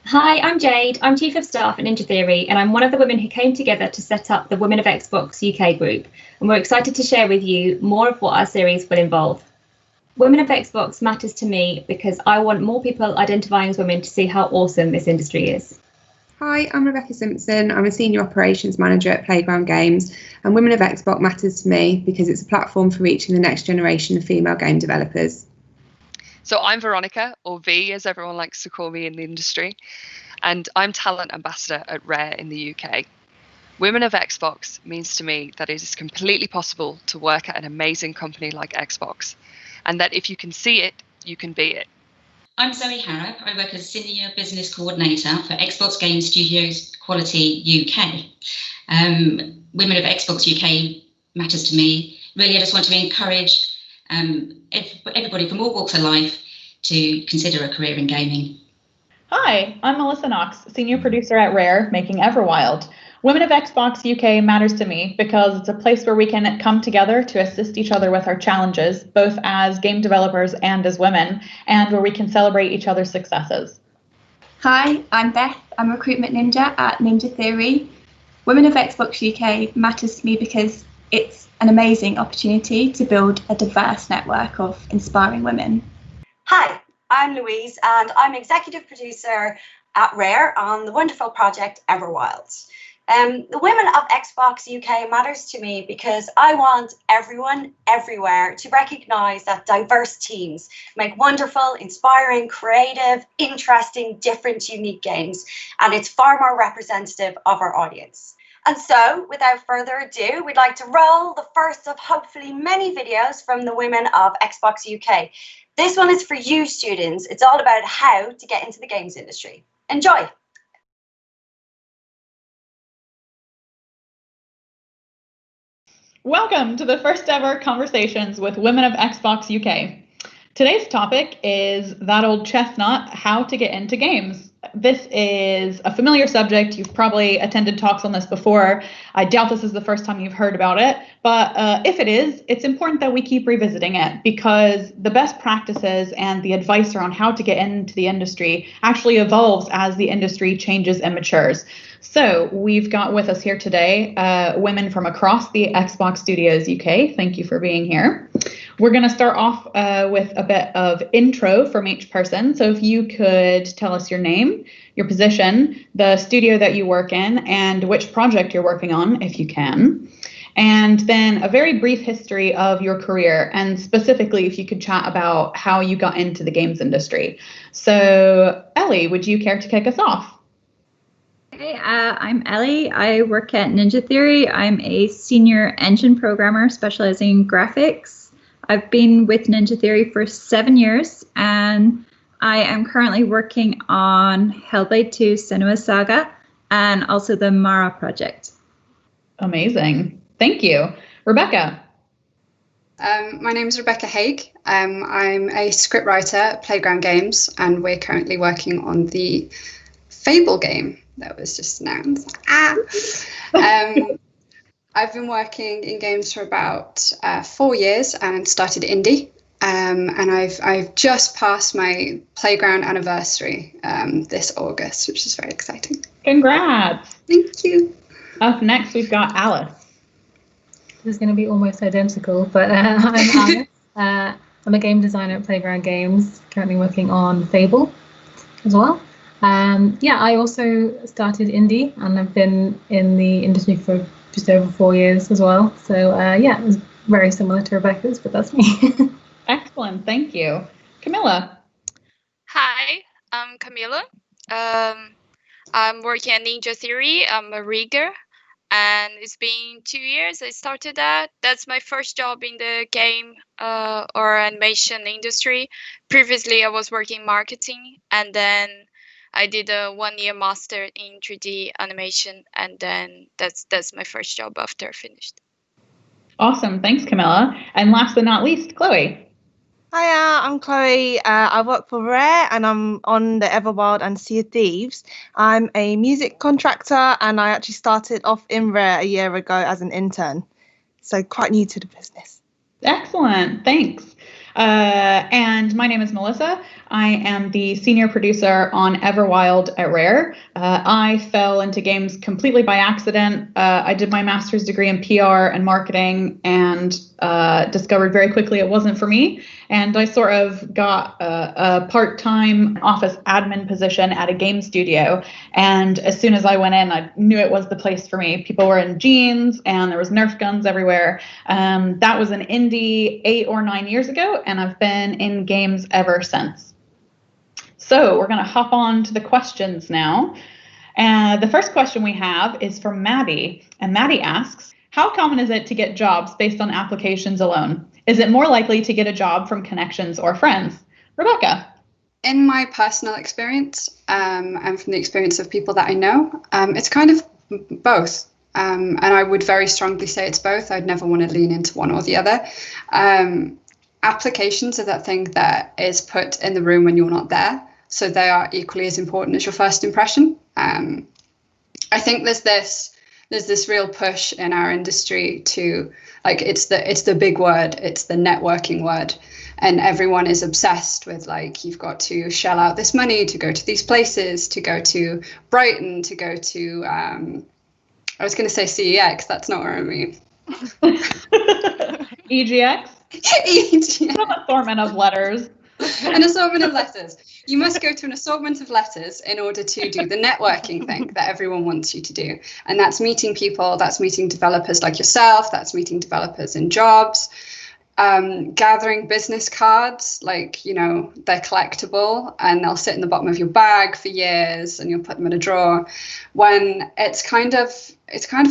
Hi, I'm Jade. I'm Chief of Staff at Ninja Theory, and I'm one of the women who came together to set up the Women of Xbox UK group. And we're excited to share with you more of what our series will involve. Women of Xbox matters to me because I want more people identifying as women to see how awesome this industry is. Hi, I'm Rebecca Simpson. I'm a Senior Operations Manager at Playground Games, and Women of Xbox matters to me because it's a platform for reaching the next generation of female game developers. So I'm Veronica, or V as everyone likes to call me in the industry, and I'm Talent Ambassador at Rare in the UK. Women of Xbox means to me that it is completely possible to work at an amazing company like Xbox, and that if you can see it, you can be it. I'm Zoe Harrop. I work as Senior Business Coordinator for Xbox Game Studios Quality UK. Women of Xbox UK matters to me. Really, I just want to encourage everybody from all walks of life to consider a career in gaming. Hi, I'm Melissa Knox, Senior Producer at Rare, making Everwild. Women of Xbox UK matters to me because it's a place where we can come together to assist each other with our challenges, both as game developers and as women, and where we can celebrate each other's successes. Hi, I'm Beth. I'm a recruitment ninja at Ninja Theory. Women of Xbox UK matters to me because it's an amazing opportunity to build a diverse network of inspiring women. Hi, I'm Louise and I'm Executive Producer at Rare on the wonderful project Everwild. The Women of Xbox UK matters to me because I want everyone everywhere to recognise that diverse teams make wonderful, inspiring, creative, interesting, different, unique games, and it's far more representative of our audience. And so, without further ado, we'd like to roll the first of hopefully many videos from the Women of Xbox UK. This one is for you students. It's all about how to get into the games industry. Enjoy! Welcome to the first ever Conversations with Women of Xbox UK. Today's topic is that old chestnut, how to get into games. This is a familiar subject. You've probably attended talks on this before. I doubt this is the first time you've heard about it, but if it is, it's important that we keep revisiting it because the best practices and the advice around how to get into the industry actually evolves as the industry changes and matures. So we've got with us here today women from across the Xbox Studios UK. Thank you for being here. We're going to start off with a bit of intro from each person. So if you could tell us your name, your position, the studio that you work in, and which project you're working on, if you can. And then a very brief history of your career, and specifically if you could chat about how you got into the games industry. So Ellie, would you care to kick us off? Hey, I'm Ellie. I work at Ninja Theory. I'm a senior engine programmer specializing in graphics. I've been with Ninja Theory for 7 years, and I am currently working on Hellblade 2 Senua's Saga and also the Mara project. Amazing. Thank you. Rebecca. My name is Rebecca Haig. I'm a scriptwriter at Playground Games, and we're currently working on the Fable game that was just announced. I've been working in games for about 4 years and started indie. And I've just passed my Playground anniversary this August, which is very exciting. Congrats. Thank you. Up next, we've got Alice. This is going to be almost identical, but I'm Alice. I'm a game designer at Playground Games, currently working on Fable as well. I also started indie, and I've been in the industry for just over 4 years as well. So it was very similar to Rebecca's, but that's me. Excellent, thank you. Camilla. Hi, I'm Camilla. I'm working at Ninja Theory. I'm a rigger, and it's been 2 years I started that. That's my first job in the game or animation industry. Previously, I was working marketing, and then I did a 1 year master in 3D animation, and then that's my first job after I finished. Awesome, thanks Camilla. And last but not least, Chloe. Hiya, I'm Chloe. I work for Rare and I'm on the Everwild and Sea of Thieves. I'm a music contractor and I actually started off in Rare a year ago as an intern. So quite new to the business. Excellent, thanks. And my name is Melissa. I am the senior producer on Everwild at Rare. I fell into games completely by accident. I did my master's degree in PR and marketing and discovered very quickly it wasn't for me. And I sort of got a part-time office admin position at a game studio. And as soon as I went in, I knew it was the place for me. People were in jeans and there was Nerf guns everywhere. That was an indie 8 or 9 years ago, and I've been in games ever since. So we're going to hop on to the questions now. The first question we have is from Maddie, and Maddie asks, how common is it to get jobs based on applications alone? Is it more likely to get a job from connections or friends? Rebecca. In my personal experience, and from the experience of people that I know, it's kind of both. And I would very strongly say it's both. I'd never want to lean into one or the other. Applications are that thing that is put in the room when you're not there. So they are equally as important as your first impression. I think there's this real push in our industry to, like, it's the big word, it's the networking word. And everyone is obsessed with, like, you've got to shell out this money to go to these places, to go to Brighton, to go to, I was going to say CEX, that's not what I mean. EGX? EGX. An assortment of letters. An assortment of letters. You must go to an assortment of letters in order to do the networking thing that everyone wants you to do. And that's meeting people, that's meeting developers like yourself, that's meeting developers in jobs, gathering business cards, like, you know, they're collectible and they'll sit in the bottom of your bag for years and you'll put them in a drawer. When it's kind of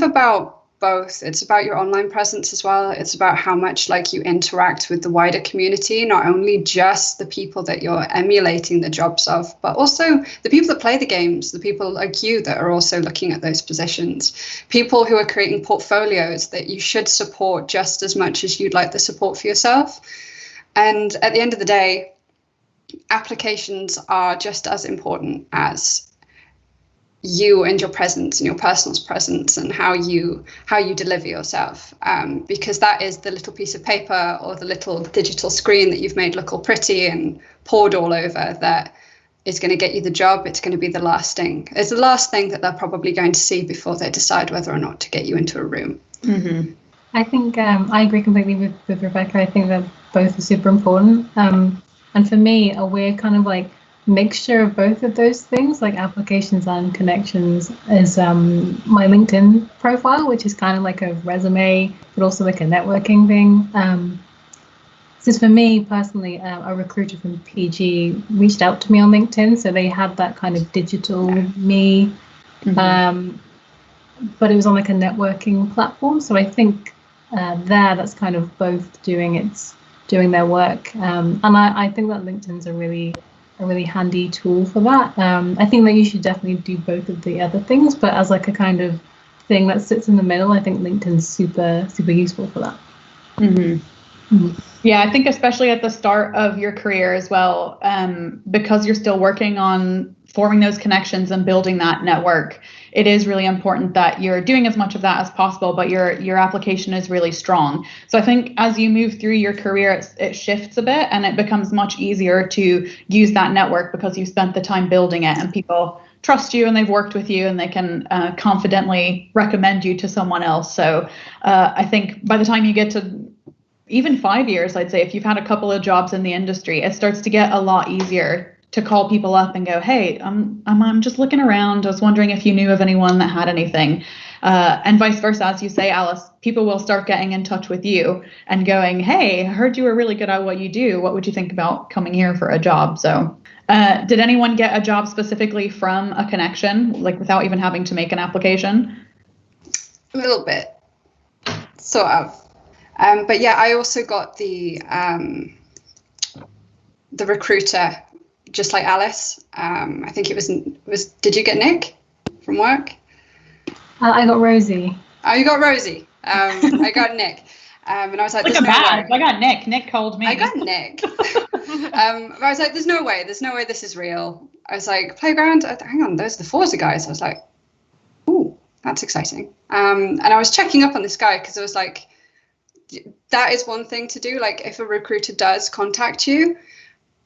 about both. It's about your online presence as well. It's about how much, like, you interact with the wider community, not only just the people that you're emulating the jobs of, but also the people that play the games, the people like you that are also looking at those positions, people who are creating portfolios that you should support just as much as you'd like the support for yourself. And at the end of the day, applications are just as important as you and your presence and your personal presence and how you deliver yourself, because that is the little piece of paper or the little digital screen that you've made look all pretty and poured all over that is going to get you the job. It's going to be the last thing. It's the last thing that they're probably going to see before they decide whether or not to get you into a room. Mm-hmm. I think I agree completely with Rebecca. I think that both are super important. And for me, a weird kind of like mixture of both of those things, like applications and connections, is my LinkedIn profile, which is kind of like a resume, but also like a networking thing. Since for me personally, a recruiter from PG reached out to me on LinkedIn, so they had that kind of digital me, but it was on like a networking platform. So I think that's kind of both doing their work, and I think that LinkedIn's a really handy tool for that. I think that you should definitely do both of the other things, but as like a kind of thing that sits in the middle, I think LinkedIn's super useful for that. Mm-hmm. Mm-hmm. Yeah, I think especially at the start of your career as well, because you're still working on forming those connections and building that network, it is really important that you're doing as much of that as possible, but your application is really strong. So I think as you move through your career, it shifts a bit and it becomes much easier to use that network because you spent the time building it and people trust you and they've worked with you and they can confidently recommend you to someone else. So I think by the time you get to even 5 years, I'd say, if you've had a couple of jobs in the industry, it starts to get a lot easier to call people up and go, hey, I'm just looking around. I was wondering if you knew of anyone that had anything. And vice versa, as you say, Alice, people will start getting in touch with you and going, hey, I heard you were really good at what you do. What would you think about coming here for a job? So did anyone get a job specifically from a connection, like without even having to make an application? A little bit, sort of. But yeah, I also got the recruiter, just like Alice. I think it was. Did you get Nick from work? I got Rosie. Oh, you got Rosie. I got Nick. And I was like, there's no way. I got Nick. Nick called me. I got Nick. But I was like, there's no way this is real. I was like, Playground, hang on, those are the Forza guys. I was like, ooh, that's exciting. And I was checking up on this guy because I was like, that is one thing to do. Like if a recruiter does contact you,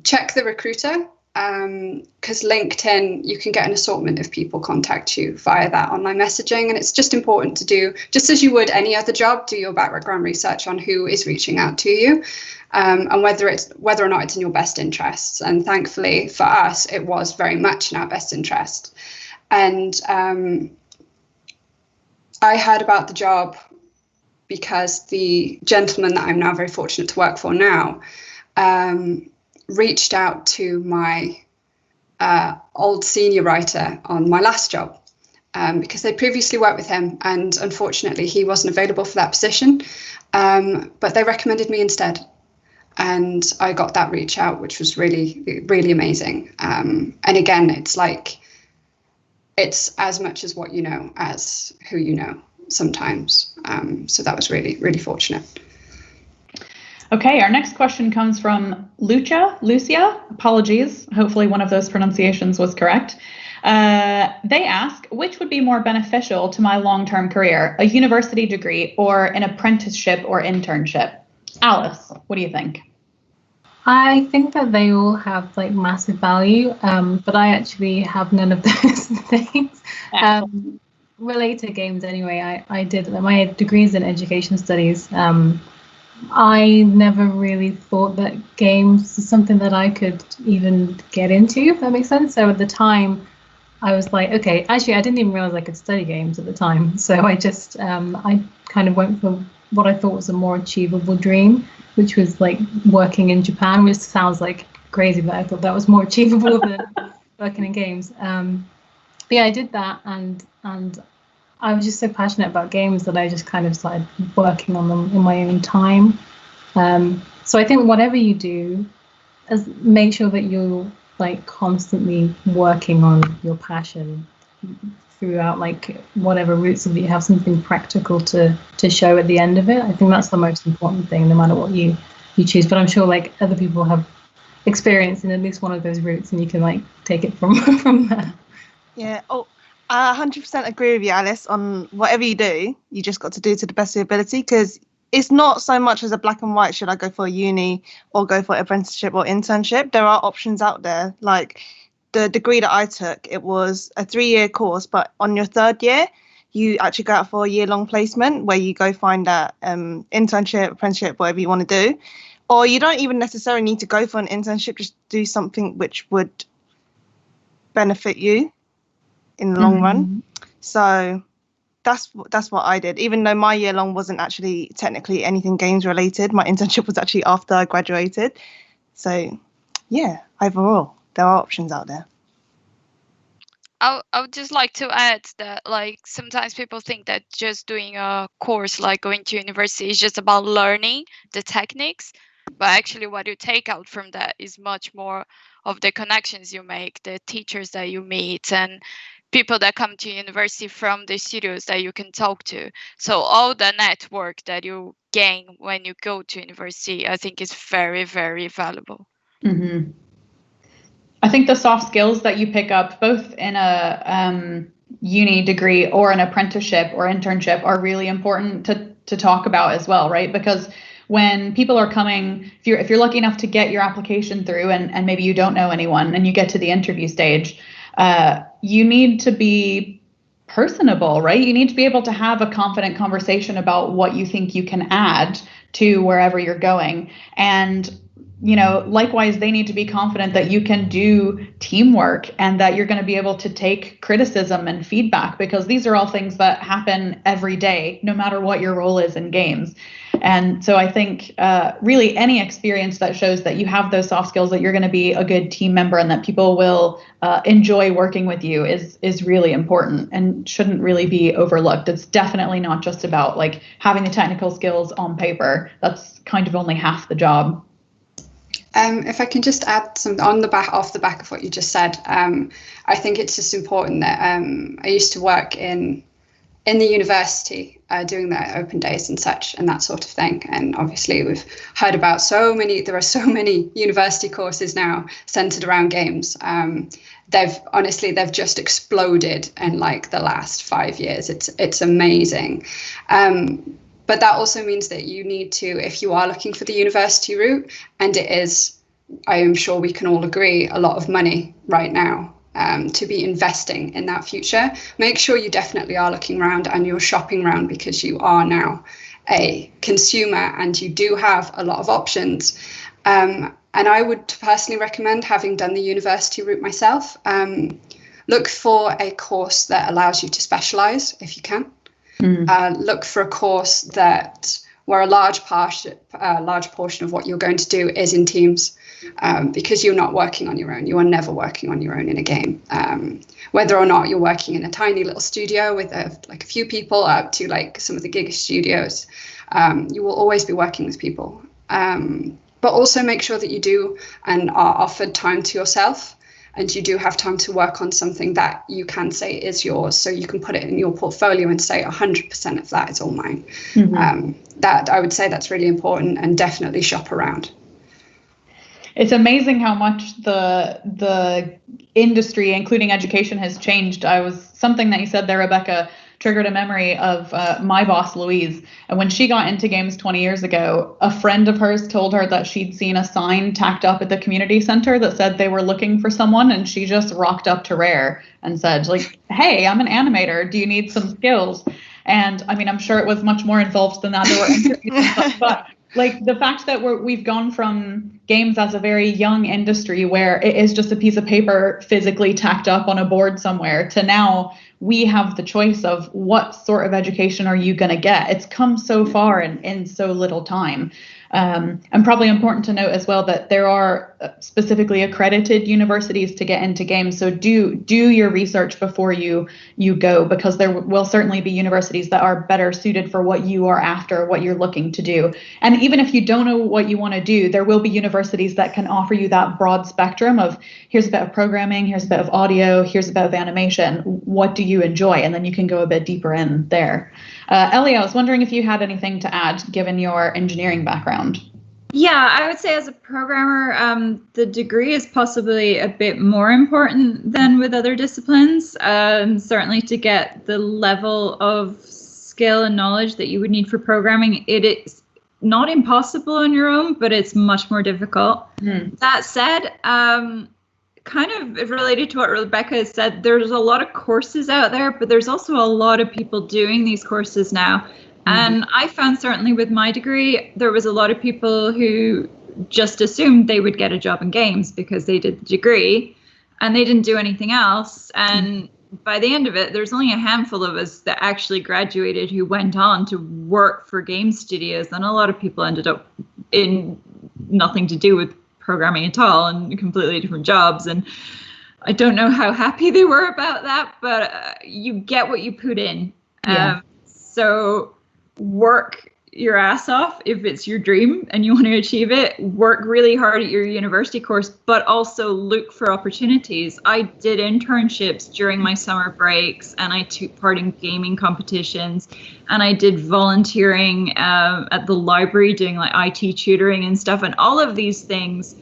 check the recruiter, because LinkedIn, you can get an assortment of people contact you via that online messaging. And it's just important to do, just as you would any other job, do your background research on who is reaching out to you, and whether or not it's in your best interests. And thankfully for us, it was very much in our best interest. And I heard about the job because the gentleman that I'm now very fortunate to work for now reached out to my old senior writer on my last job, because they previously worked with him, and unfortunately he wasn't available for that position, but they recommended me instead, and I got that reach out, which was really, really amazing. And again, it's like, it's as much as what you know as who you know sometimes. So that was really, really fortunate. Okay, our next question comes from Lucia, apologies, hopefully one of those pronunciations was correct. They ask, which would be more beneficial to my long-term career, a university degree or an apprenticeship or internship? Alice, what do you think? I think that they all have like massive value, but I actually have none of those things. Related to games anyway, I did my degrees in education studies. I never really thought that games was something that I could even get into, if that makes sense. So at the time, I was like, okay, actually, I didn't even realize I could study games at the time. So I just, I kind of went for what I thought was a more achievable dream, which was like working in Japan, which sounds like crazy, but I thought that was more achievable than working in games. But yeah, I did that, and I was just so passionate about games that I just kind of started working on them in my own time. So I think whatever you do, make sure that you're like constantly working on your passion throughout, like whatever route, so that you have something practical to show at the end of it. I think that's the most important thing, no matter what you choose. But I'm sure like other people have experience in at least one of those routes, and you can like take it from there. Yeah. Oh, I 100% agree with you, Alice, on whatever you do, you just got to do to the best of your ability, because it's not so much as a black and white, should I go for a uni or go for apprenticeship or internship? There are options out there. Like the degree that I took, it was a 3-year course, but on your 3rd year, you actually go out for a year-long placement where you go find that internship, apprenticeship, whatever you want to do. Or you don't even necessarily need to go for an internship, just do something which would benefit you in the long run. So that's what I did. Even though my year long wasn't actually technically anything games related, my internship was actually after I graduated. So yeah, overall there are options out there. I would just like to add that like sometimes people think that just doing a course like going to university is just about learning the techniques, but actually what you take out from that is much more of the connections you make, the teachers that you meet, and people that come to university from the studios that you can talk to. So all the network that you gain when you go to university, I think is very, very valuable. Mm-hmm. I think the soft skills that you pick up both in a uni degree or an apprenticeship or internship are really important to talk about as well, right? Because when people are coming, if you're lucky enough to get your application through and maybe you don't know anyone and you get to the interview stage, you need to be personable, right? You need to be able to have a confident conversation about what you think you can add to wherever you're going. And you know, likewise, they need to be confident that you can do teamwork and that you're going to be able to take criticism and feedback, because these are all things that happen every day, no matter what your role is in games. And so I think really any experience that shows that you have those soft skills, that you're going to be a good team member and that people will enjoy working with you is really important and shouldn't really be overlooked. It's definitely not just about like having the technical skills on paper. That's kind of only half the job. If I can just add something off the back of what you just said, I think it's just important that I used to work in the university doing the open days and such and that sort of thing. And obviously we've heard about there are so many university courses now centered around games. They've just exploded in like the last 5 years. It's amazing. But that also means that you need to, if you are looking for the university route, and it is, I am sure we can all agree, a lot of money right now to be investing in that future, make sure you definitely are looking around and you're shopping around, because you are now a consumer and you do have a lot of options. And I would personally recommend, having done the university route myself, look for a course that allows you to specialize if you can. Look for a course where a large portion of what you're going to do is in teams, because you're not working on your own. You are never working on your own in a game. Whether or not you're working in a tiny little studio with like a few people, up to like some of the gig studios, you will always be working with people. But also make sure that you do and are offered time to yourself. And you do have time to work on something that you can say is yours, so you can put it in your portfolio and say 100% of that is all mine. That I would say that's really important, and definitely shop around. It's amazing how much the industry, including education, has changed. Something that you said there, Rebecca, triggered a memory of my boss, Louise. And when she got into games 20 years ago, a friend of hers told her that she'd seen a sign tacked up at the community center that said they were looking for someone. And she just rocked up to Rare and said, like, hey, I'm an animator. Do you need some skills? And I mean, I'm sure it was much more involved than that. There were interviews and stuff, but like the fact that we've gone from games as a very young industry where it is just a piece of paper physically tacked up on a board somewhere, to now we have the choice of what sort of education are you going to get. It's come so far in so little time. And probably important to note as well that there are specifically accredited universities to get into games. So do your research before you go, because there will certainly be universities that are better suited for what you are after, what you're looking to do. And even if you don't know what you want to do, there will be universities that can offer you that broad spectrum of, here's a bit of programming, here's a bit of audio, here's a bit of animation. What do you enjoy? And then you can go a bit deeper in there. Ellie, I was wondering if you had anything to add, given your engineering background. Yeah, I would say as a programmer, the degree is possibly a bit more important than with other disciplines. Certainly to get the level of skill and knowledge that you would need for programming, it is not impossible on your own, but it's much more difficult. That said, kind of related to what Rebecca has said, there's a lot of courses out there, but there's also a lot of people doing these courses now. And I found certainly with my degree, there was a lot of people who just assumed they would get a job in games because they did the degree and they didn't do anything else. And by the end of it, there's only a handful of us that actually graduated who went on to work for game studios. And a lot of people ended up in nothing to do with programming at all and completely different jobs. And I don't know how happy they were about that, but you get what you put in. So work your ass off if it's your dream and you want to achieve it. Work really hard at your university course, but also look for opportunities. I did internships during my summer breaks, and I took part in gaming competitions, and I did volunteering at the library doing like IT tutoring and stuff. And all of these things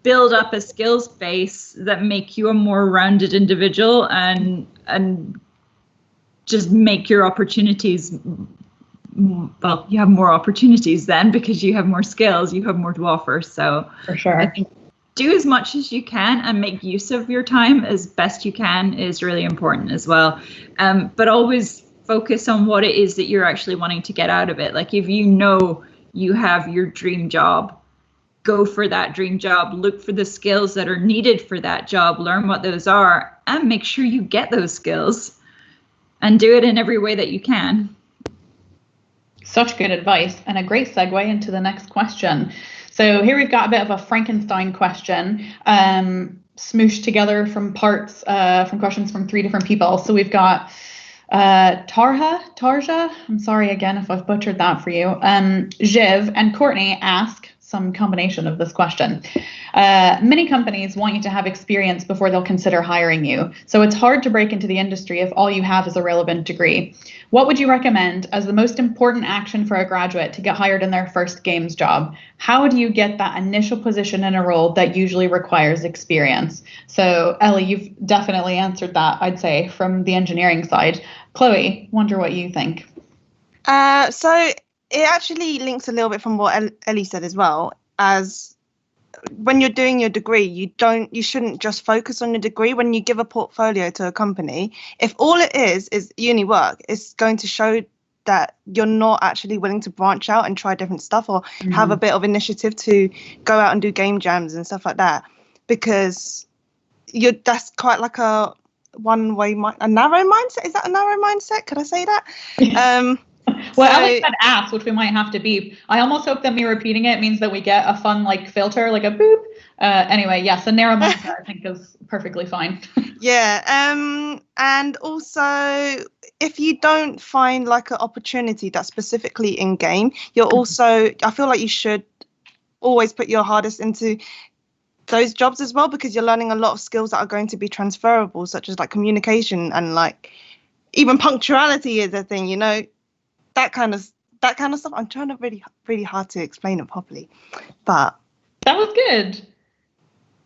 build up a skills base that make you a more rounded individual and just make your opportunities, well, you have more opportunities then because you have more skills, you have more to offer. So for sure, I think do as much as you can and make use of your time as best you can is really important as well. But always focus on what it is that you're actually wanting to get out of it. Like if you know you have your dream job, go for that dream job, look for the skills that are needed for that job, learn what those are, and make sure you get those skills and do it in every way that you can. Such good advice, and a great segue into the next question. So here we've got a bit of a Frankenstein question, smooshed together from parts, from questions from 3 different people. So we've got Tarja, I'm sorry again if I've butchered that for you, Jiv and Courtney ask some combination of this question. Many companies want you to have experience before they'll consider hiring you. So it's hard to break into the industry if all you have is a relevant degree. What would you recommend as the most important action for a graduate to get hired in their first games job? How do you get that initial position in a role that usually requires experience? So Ellie, you've definitely answered that, I'd say, from the engineering side. Chloe, wonder what you think. So it actually links a little bit from what Ellie said as well. As when you're doing your degree, you shouldn't just focus on your degree. When you give a portfolio to a company, if all it is uni work, it's going to show that you're not actually willing to branch out and try different stuff, or have a bit of initiative to go out and do game jams and stuff like that, because that's quite like a narrow mindset. Is that a narrow mindset? Could I say that? Well, Alex said ass, which we might have to beep. I almost hope that me repeating it means that we get a fun like filter, like a boop. Anyway, yes, a narrow mindset I think is perfectly fine. Yeah. And also, if you don't find like an opportunity that's specifically in game, I feel like you should always put your hardest into those jobs as well, because you're learning a lot of skills that are going to be transferable, such as like communication and like even punctuality is a thing, that kind of stuff. I'm trying to really hard to explain it properly, but that was good.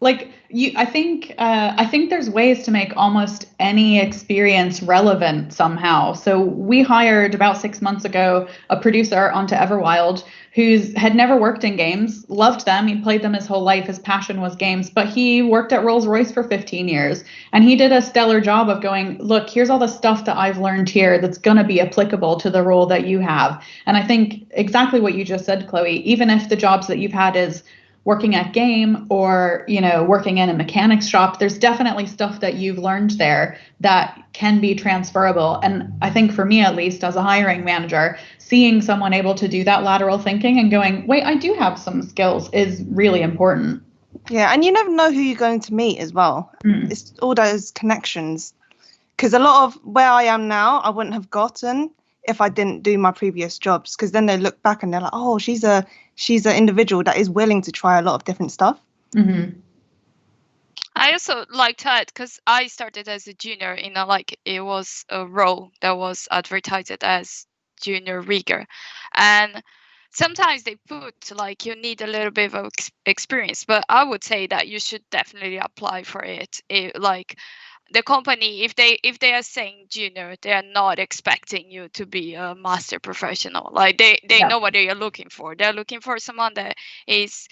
Like I think there's ways to make almost any experience relevant somehow. So we hired about 6 months ago a producer onto Everwild who had never worked in games, loved them. He played them his whole life. His passion was games, but he worked at Rolls-Royce for 15 years. And he did a stellar job of going, look, here's all the stuff that I've learned here that's going to be applicable to the role that you have. And I think exactly what you just said, Chloe, even if the jobs that you've had is working at game or, working in a mechanics shop, there's definitely stuff that you've learned there that can be transferable. And I think for me, at least as a hiring manager, seeing someone able to do that lateral thinking and going, wait, I do have some skills is really important. Yeah. And you never know who you're going to meet as well. It's all those connections, because a lot of where I am now, I wouldn't have gotten if I didn't do my previous jobs, because then they look back and they're like, oh, she's an individual that is willing to try a lot of different stuff. I also like to add, because I started as a junior it was a role that was advertised as junior rigger, and sometimes they put you need a little bit of experience, but I would say that you should definitely apply for it. The company, if they are saying junior, they are not expecting you to be a master professional. They know what they are looking for. They're looking for someone that is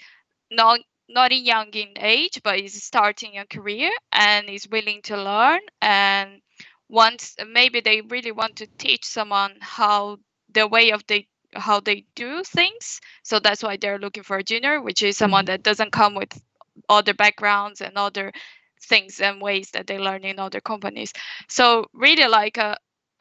not young in age, but is starting a career and is willing to learn. And maybe they really want to teach someone how they do things. So that's why they're looking for a junior, which is someone that doesn't come with other backgrounds and other things and ways that they learn in other companies. So really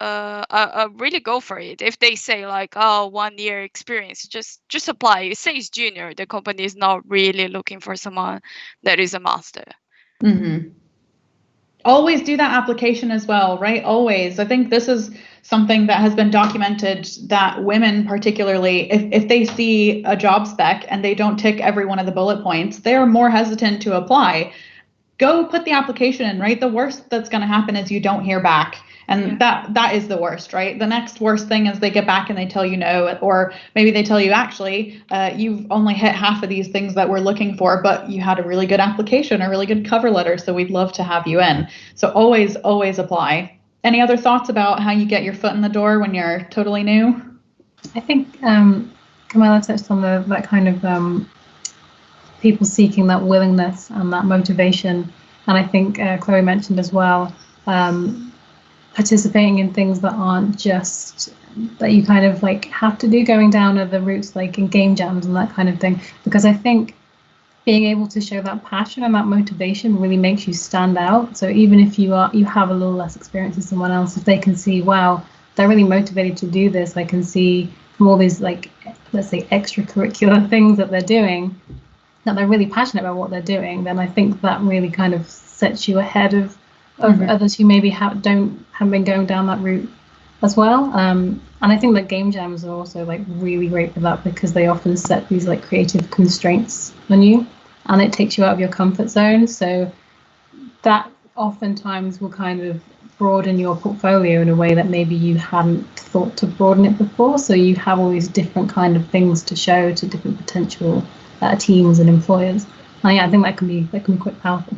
really go for it. If they say 1 year experience, just apply. It says junior. The company is not really looking for someone that is a master. Always do that application as well, right? Always. I think this is something that has been documented, that women particularly, if they see a job spec and they don't tick every one of the bullet points, they're more hesitant to apply. Go put the application in, right? The worst that's going to happen is you don't hear back. And that is the worst, right? The next worst thing is they get back and they tell you no, or maybe they tell you, actually, you've only hit half of these things that we're looking for, but you had a really good application, a really good cover letter, so we'd love to have you in. So always apply. Any other thoughts about how you get your foot in the door when you're totally new? I think Camilla touched on that kind of people seeking that willingness and that motivation. And I think Chloe mentioned as well, participating in things that aren't just that you kind of have to do, going down other routes in game jams and that kind of thing. Because I think being able to show that passion and that motivation really makes you stand out. So even if you have a little less experience than someone else, if they can see, wow, they're really motivated to do this, I can see from all these let's say extracurricular things that they're doing, that they're really passionate about what they're doing, then I think that really kind of sets you ahead of others who maybe haven't been going down that route as well. And I think that game jams are also really great for that, because they often set these creative constraints on you, and it takes you out of your comfort zone. So that oftentimes will kind of broaden your portfolio in a way that maybe you hadn't thought to broaden it before. So you have all these different kind of things to show to different potential teams and employers. And yeah, I think that can be quite powerful.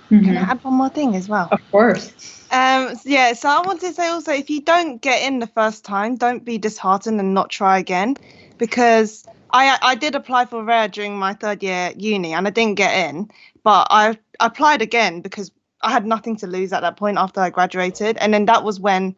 Can I add one more thing as well? Of course. Yeah, so I want to say also, if you don't get in the first time, don't be disheartened and not try again, because I did apply for Rare during my third year uni and I didn't get in, but I applied again because I had nothing to lose at that point after I graduated. And then that was when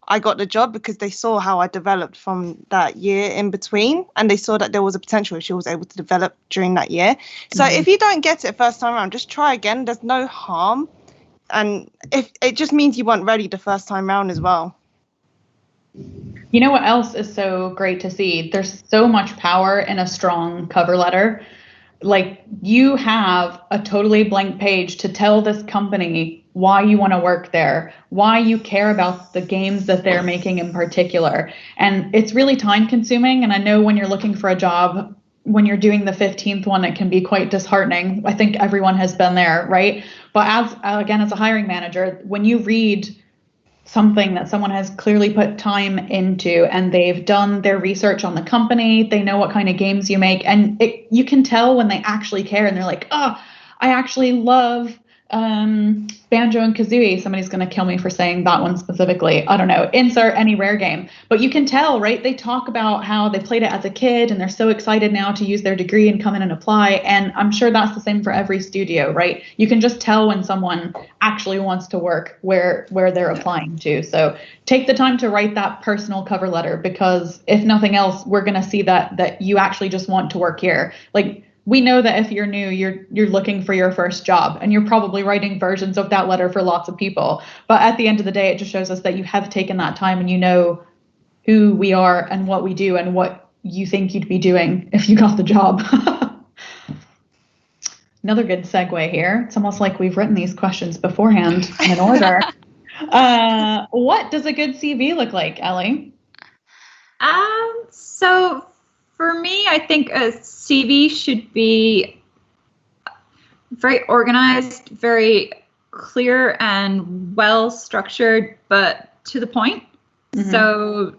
I got the job, because they saw how I developed from that year in between, and they saw that there was a potential if she was able to develop during that year. So if you don't get it first time around, just try again. There's no harm. And if it just means you weren't ready the first time round as well. You know what else is so great to see? There's so much power in a strong cover letter. Like, you have a totally blank page to tell this company why you want to work there, why you care about the games that they're making in particular. And it's really time consuming. And I know when you're looking for a job, when you're doing the 15th one, it can be quite disheartening. I think everyone has been there, right? But as a hiring manager, when you read something that someone has clearly put time into and they've done their research on the company, they know what kind of games you make, and you can tell when they actually care and they're like, oh, I actually love Banjo and Kazooie. Somebody's going to kill me for saying that one specifically. I don't know, insert any Rare game. But you can tell, right? They talk about how they played it as a kid and they're so excited now to use their degree and come in and apply. And I'm sure that's the same for every studio, right? You can just tell when someone actually wants to work where they're applying to. So take the time to write that personal cover letter, because if nothing else, we're going to see that you actually just want to work here. Like, we know that if you're new, you're looking for your first job, and you're probably writing versions of that letter for lots of people. But at the end of the day, it just shows us that you have taken that time and you know who we are and what we do and what you think you'd be doing if you got the job. Another good segue here. It's almost like we've written these questions beforehand in order. What does a good CV look like, Ellie? So for me, I think a CV should be very organized, very clear and well structured, but to the point. Mm-hmm. So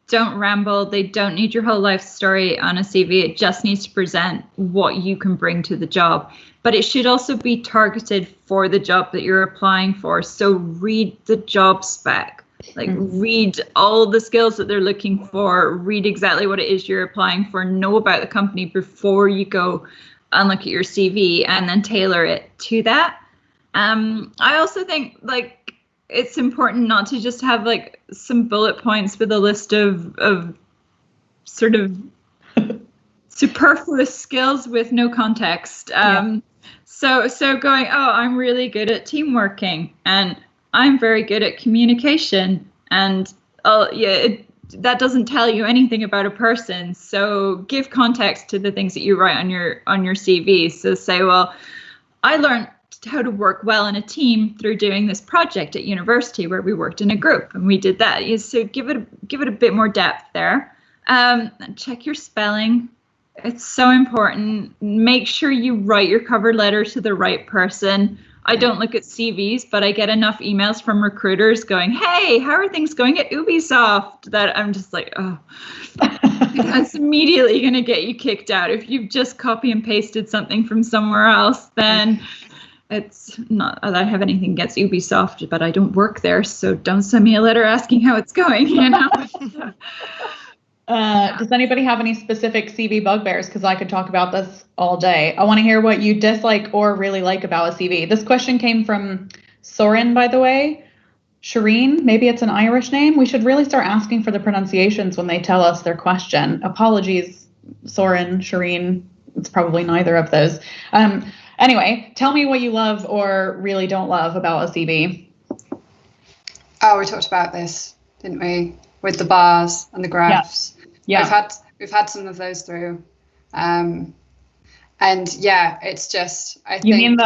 don't ramble. They don't need your whole life story on a CV. It just needs to present what you can bring to the job. But it should also be targeted for the job that you're applying for. So read the job spec. Like, read all the skills that they're looking for, read exactly what it is you're applying for, know about the company before you go and look at your CV, and then tailor it to that. I also think, like, it's important not to just have like some bullet points with a list of sort of superfluous skills with no context. So going, oh, I'm really good at team working, and I'm very good at communication, and that doesn't tell you anything about a person. So give context to the things that you write on your CV. So say, well, I learned how to work well in a team through doing this project at university where we worked in a group and we did that. So give it a bit more depth there. And check your spelling. It's so important. Make sure you write your cover letter to the right person. I don't look at CVs, but I get enough emails from recruiters going, hey, how are things going at Ubisoft? That I'm just like, oh, that's immediately going to get you kicked out. If you've just copy and pasted something from somewhere else, then it's not that I have anything against Ubisoft, but I don't work there. So don't send me a letter asking how it's going, you know? Does anybody have any specific CV bugbears? Because I could talk about this all day. I want to hear what you dislike or really like about a CV. This question came from Soren, by the way. Shireen, maybe it's an Irish name. We should really start asking for the pronunciations when they tell us their question. Apologies, Soren, Shireen. It's probably neither of those. Anyway, tell me what you love or really don't love about a CV. Oh, we talked about this, didn't we? With the bars and the graphs. Yeah. We've had some of those through. And yeah, it's just, I think. You mean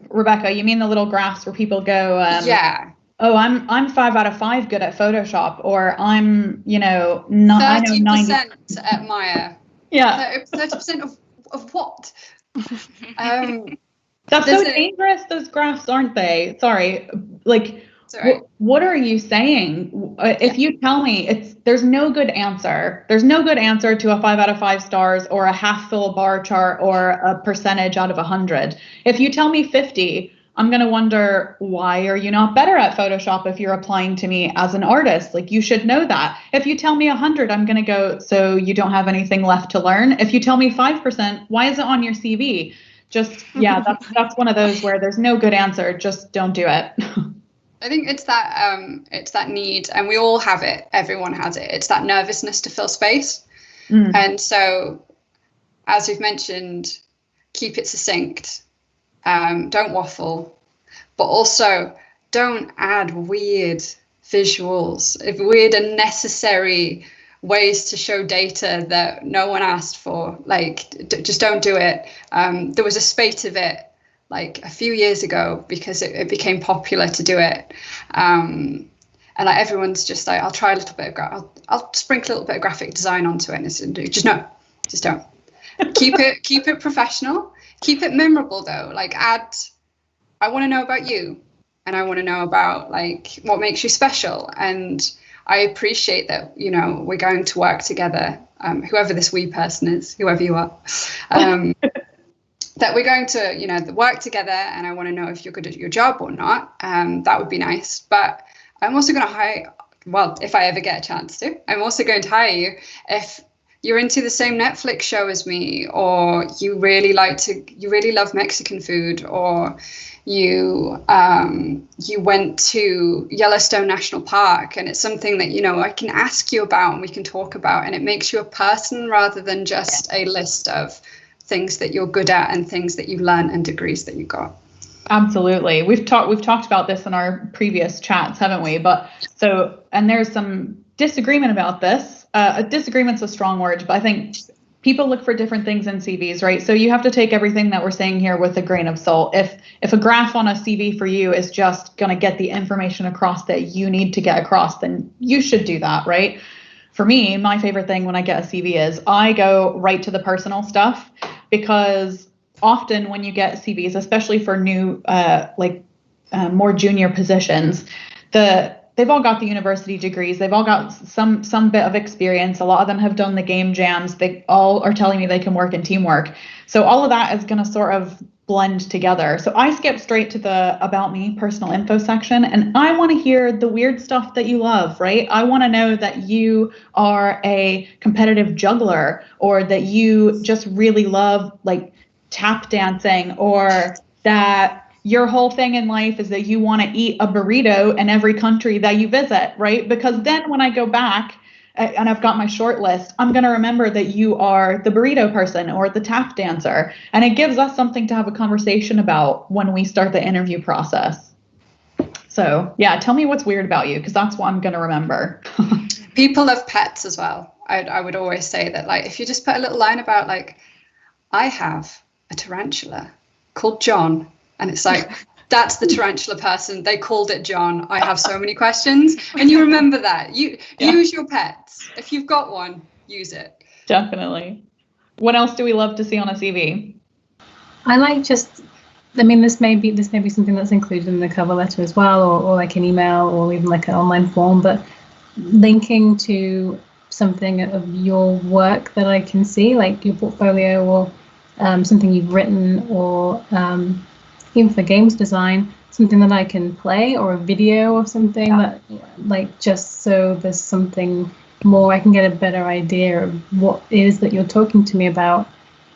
Rebecca, you mean the little graphs where people go, yeah. Oh, I'm 5 out of 5 good at Photoshop, or I'm, 30% at Maya. Yeah. 30% of what? That's so dangerous, those graphs, aren't they? Sorry. Like, what are you saying? If you tell me there's no good answer. There's no good answer to a 5 out of 5 stars or a half full bar chart or a percentage out of 100. If you tell me 50, I'm going to wonder, why are you not better at Photoshop if you're applying to me as an artist? Like, you should know that. If you tell me 100, I'm going to go, so you don't have anything left to learn. If you tell me 5%, why is it on your CV? Just, yeah, that's one of those where there's no good answer. Just don't do it. I think it's that need, and we all have it. Everyone has it. It's that nervousness to fill space. And so, as we've mentioned, keep it succinct. Don't waffle, but also don't add weird visuals, weird unnecessary ways to show data that no one asked for. Like, just don't do it. There was a spate of it like a few years ago because it became popular to do it. And like everyone's just like, I'll try a little bit of I'll sprinkle a little bit of graphic design onto it, and just don't. Keep it professional. Keep it memorable though. Like, I want to know about you, and I want to know about like what makes you special. And I appreciate that, you know, we're going to work together, whoever this we person is, whoever you are, that we're going to, you know, work together. And I want to know if you're good at your job or not. That would be nice. But I'm also going to hire, well, if I ever get a chance to, I'm also going to hire you if you're into the same Netflix show as me, or you really love Mexican food, or you went to Yellowstone National Park, and it's something that, you know, I can ask you about and we can talk about, and it makes you a person rather than just a list of things that you're good at and things that you learned and degrees that you got. Absolutely. We've talked about this in our previous chats, haven't we? But so, and there's some disagreement about this. A disagreement's a strong word, but I think people look for different things in CVs, right? So you have to take everything that we're saying here with a grain of salt. If a graph on a CV for you is just going to get the information across that you need to get across, then you should do that, right? For me, my favorite thing when I get a CV is I go right to the personal stuff, because often when you get CVs, especially for new, more junior positions, they've all got the university degrees. They've all got some bit of experience. A lot of them have done the game jams. They all are telling me they can work in teamwork. So all of that is going to sort of blend together. So I skip straight to the about me personal info section, and I want to hear the weird stuff that you love, right? I want to know that you are a competitive juggler, or that you just really love like tap dancing, or that your whole thing in life is that you want to eat a burrito in every country that you visit, right? Because then when I go back and I've got my short list, I'm going to remember that you are the burrito person or the tap dancer. And it gives us something to have a conversation about when we start the interview process. So yeah, tell me what's weird about you, because that's what I'm going to remember. People love pets as well. I would always say that, like, if you just put a little line about like, I have a tarantula called John, and it's like, that's the tarantula person. They called it John. I have so many questions. And you remember that. Use your pets. If you've got one, use it. Definitely. What else do we love to see on a CV? I like this may be something that's included in the cover letter as well, or like an email, or even like an online form, but linking to something of your work that I can see, like your portfolio, or something you've written, or even for games design, something that I can play, or a video or something that, like, just so there's something more, I can get a better idea of what it is that you're talking to me about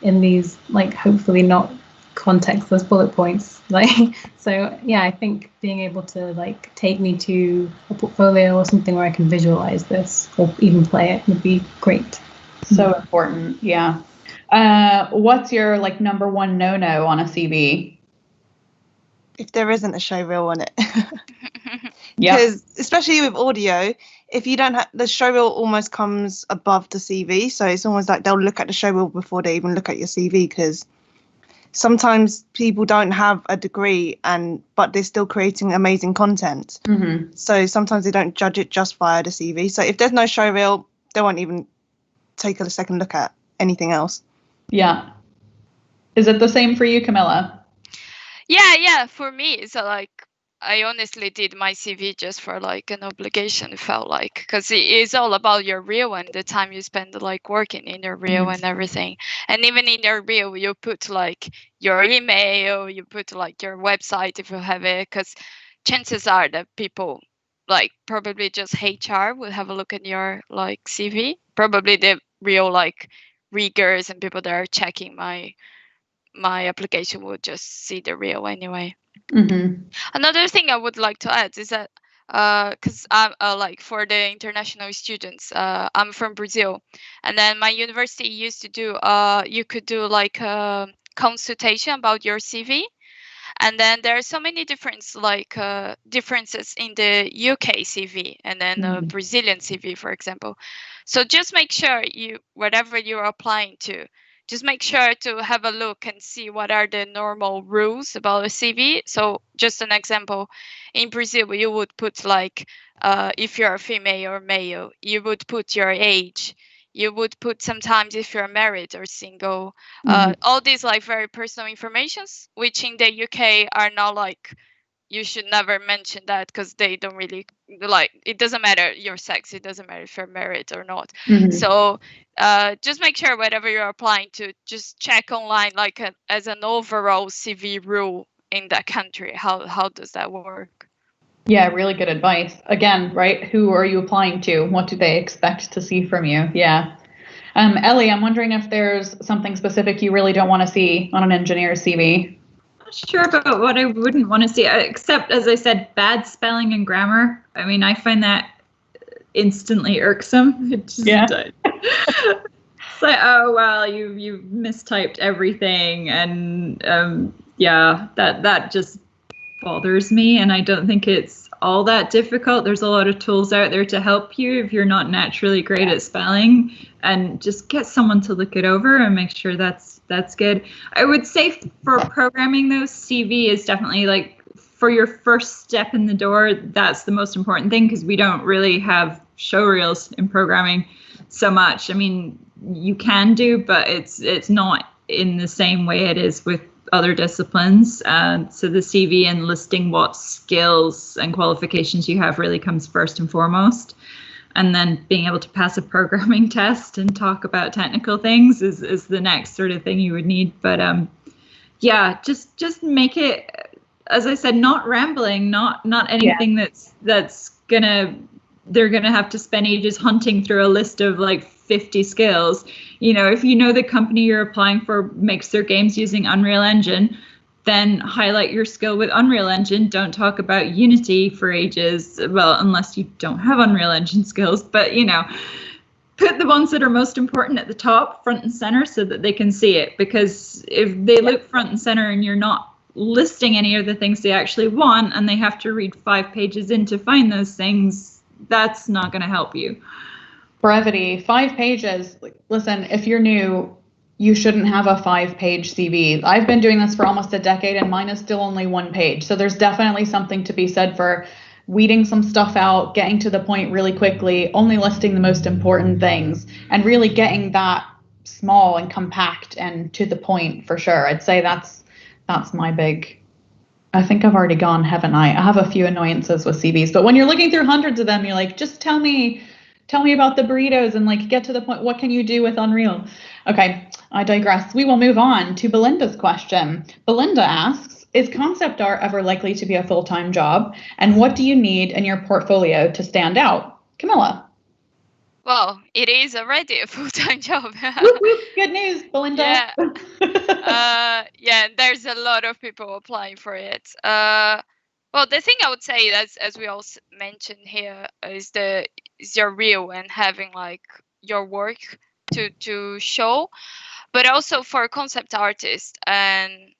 in these, like, hopefully not contextless bullet points. Like, so yeah, I think being able to like take me to a portfolio or something where I can visualize this or even play it would be great. So important. Yeah. What's your like number one no-no on a CV? If there isn't a show reel on it. Yeah. Because especially with audio, if you don't have the show reel, almost comes above the CV, so it's almost like they'll look at the show reel before they even look at your CV, because sometimes people don't have a degree but they're still creating amazing content. Mm-hmm. So sometimes they don't judge it just via the CV. So if there's no show reel, they won't even take a second look at anything else. Yeah. Is it the same for you, Camilla? Yeah. For me, it's like I honestly did my CV just for like an obligation. It felt like, because it is all about your reel and the time you spend like working in your reel and everything. And even in your reel, you put like your email, you put like your website if you have it, because chances are that people like probably just HR will have a look at your like CV. Probably the real like riggers and people that are checking my application will just see the reel anyway. Another thing I would like to add is that because I'm like for the international students, I'm from Brazil, and then my university used to do you could do like a consultation about your CV, and then there are so many different like differences in the UK CV and then Brazilian CV, for example. So just make sure you, whatever you're applying to, just make sure to have a look and see what are the normal rules about a CV. So just an example, in Brazil, you would put like, if you're a female or male, you would put your age. You would put sometimes if you're married or single, all these like very personal informations, which in the UK are not like, you should never mention that because they don't really like, it doesn't matter your sex, it doesn't matter if you're married or not. So just make sure whatever you're applying to, just check online like as an overall CV rule in that country. How does that work? Yeah, really good advice. Again, right? Who are you applying to? What do they expect to see from you? Yeah. Ellie, I'm wondering if there's something specific you really don't want to see on an engineer's CV. Not sure about what I wouldn't want to see, except, as I said, bad spelling and grammar. I mean, I find that instantly irksome. It just, it's like, oh well, you mistyped everything, and yeah, that just bothers me, and I don't think it's all that difficult. There's a lot of tools out there to help you if you're not naturally great at spelling, and just get someone to look it over and make sure that's good. I would say for programming though, CV is definitely like for your first step in the door, that's the most important thing, because we don't really have show reels in programming so much. I mean, you can do, but it's not in the same way it is with other disciplines. So the CV and listing what skills and qualifications you have really comes first and foremost. And then being able to pass a programming test and talk about technical things is the next sort of thing you would need. But yeah, just make it, as I said, not rambling, not anything that's they're gonna have to spend ages hunting through a list of like 50 skills. You know, if you know the company you're applying for makes their games using Unreal Engine, then highlight your skill with Unreal Engine. Don't talk about Unity for ages. Well, unless you don't have Unreal Engine skills, but you know, put the ones that are most important at the top, front and center, so that they can see it. Because if they look front and center and you're not listing any of the things they actually want, and they have to read 5 pages in to find those things, that's not going to help you. Brevity, 5 pages. Listen, if you're new, you shouldn't have a 5-page CV. I've been doing this for almost a decade and mine is still only 1 page. So there's definitely something to be said for weeding some stuff out, getting to the point really quickly, only listing the most important things, and really getting that small and compact and to the point for sure. I'd say that's my big, I think I've already gone, haven't I? I have a few annoyances with CVs, but when you're looking through hundreds of them, you're like, just tell me about the burritos and like get to the point. What can you do with Unreal? Okay, I digress. We will move on to Belinda's question. Belinda asks, is concept art ever likely to be a full-time job? And what do you need in your portfolio to stand out? Camilla. Well, it is already a full-time job. Whoop, whoop. Good news, Belinda. Yeah, there's a lot of people applying for it. Well, the thing I would say, as we all mentioned here, is your reel and having like your work to show, but also for concept artists and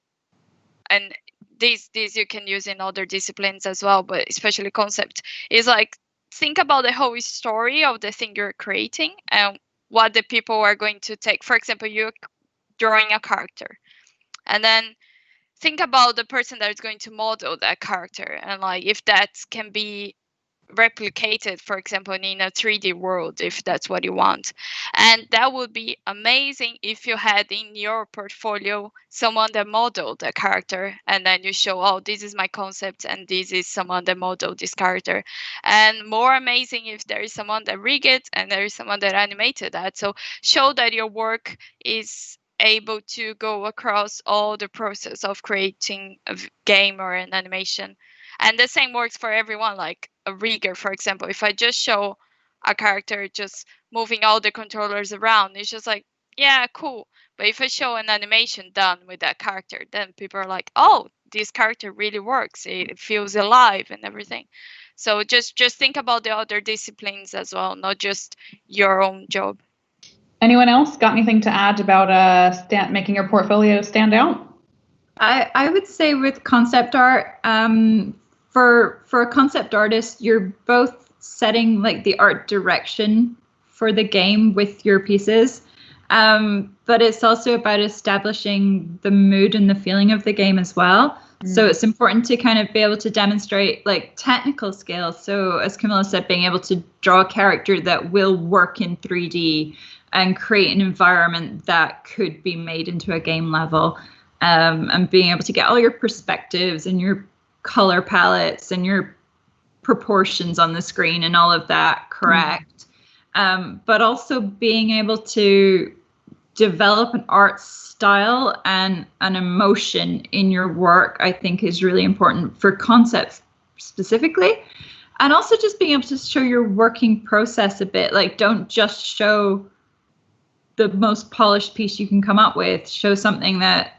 these you can use in other disciplines as well, but especially concept is like, think about the whole story of the thing you're creating and what the people are going to take. For example, you're drawing a character, and then think about the person that is going to model that character, and like if that can be replicated, for example, in a 3D world, if that's what you want. And that would be amazing if you had in your portfolio someone that modeled a character, and then you show, oh, this is my concept and this is someone that modeled this character. And more amazing if there is someone that rigged it and there is someone that animated that. So show that your work is able to go across all the process of creating a game or an animation. And the same works for everyone, like a rigger, for example. If I just show a character just moving all the controllers around, it's just like, yeah, cool. But if I show an animation done with that character, then people are like, oh, this character really works. It feels alive and everything. So just think about the other disciplines as well, not just your own job. Anyone else got anything to add about making your portfolio stand out? I would say with concept art, for a concept artist, you're both setting like the art direction for the game with your pieces, but it's also about establishing the mood and the feeling of the game as well. So it's important to kind of be able to demonstrate like technical skills. So as Camilla said, being able to draw a character that will work in 3D and create an environment that could be made into a game level, and being able to get all your perspectives and your color palettes and your proportions on the screen and all of that correct. But also being able to develop an art style and an emotion in your work, I think is really important for concepts specifically. And also just being able to show your working process a bit. Like, don't just show the most polished piece you can come up with. Show something that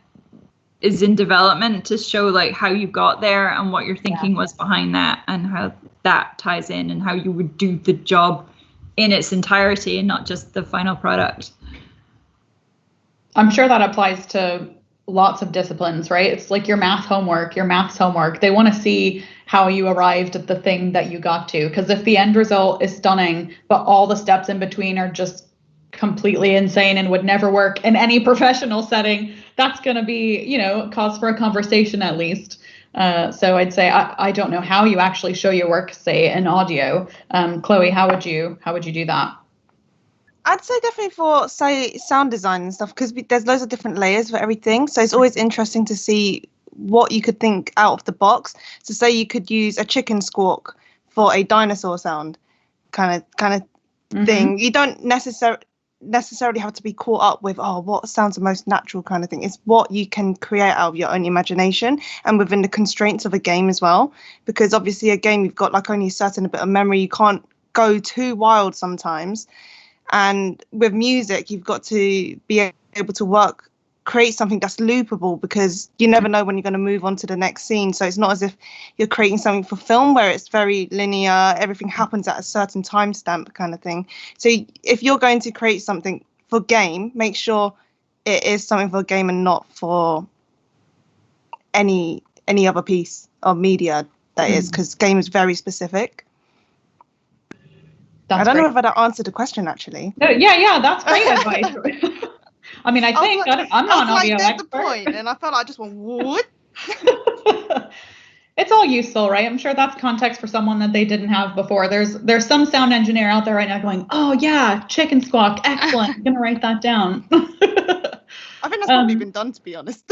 is in development, to show like how you got there and what your thinking was behind that and how that ties in and how you would do the job in its entirety and not just the final product. I'm sure that applies to lots of disciplines, right? It's like your maths homework. They want to see how you arrived at the thing that you got to. Because if the end result is stunning, but all the steps in between are just completely insane and would never work in any professional setting, that's going to be, you know, cause for a conversation at least. So I'd say I don't know how you actually show your work, say, in audio. Chloe, how would you do that? I'd say definitely for, say, sound design and stuff, because there's loads of different layers for everything. So it's always interesting to see what you could think out of the box. So say you could use a chicken squawk for a dinosaur sound kind of thing. You don't necessarily have to be caught up with, oh, what sounds the most natural kind of thing. It's what you can create out of your own imagination and within the constraints of a game as well. Because obviously a game, you've got like only a certain bit of memory. You can't go too wild sometimes. And with music, you've got to be able to create something that's loopable, because you never know when you're going to move on to the next scene. So it's not as if you're creating something for film where it's very linear, everything happens at a certain timestamp kind of thing. So if you're going to create something for game, make sure it is something for game and not for any other piece of media that is, because game is very specific. I don't know if that answered the question, actually. No, yeah, that's great advice. I mean, I think I'm not an audio expert. The point, and I felt I just went, what? It's all useful, right? I'm sure that's context for someone that they didn't have before. There's some sound engineer out there right now going, oh yeah, chicken squawk, excellent. I'm gonna write that down. I think that's probably been done, to be honest.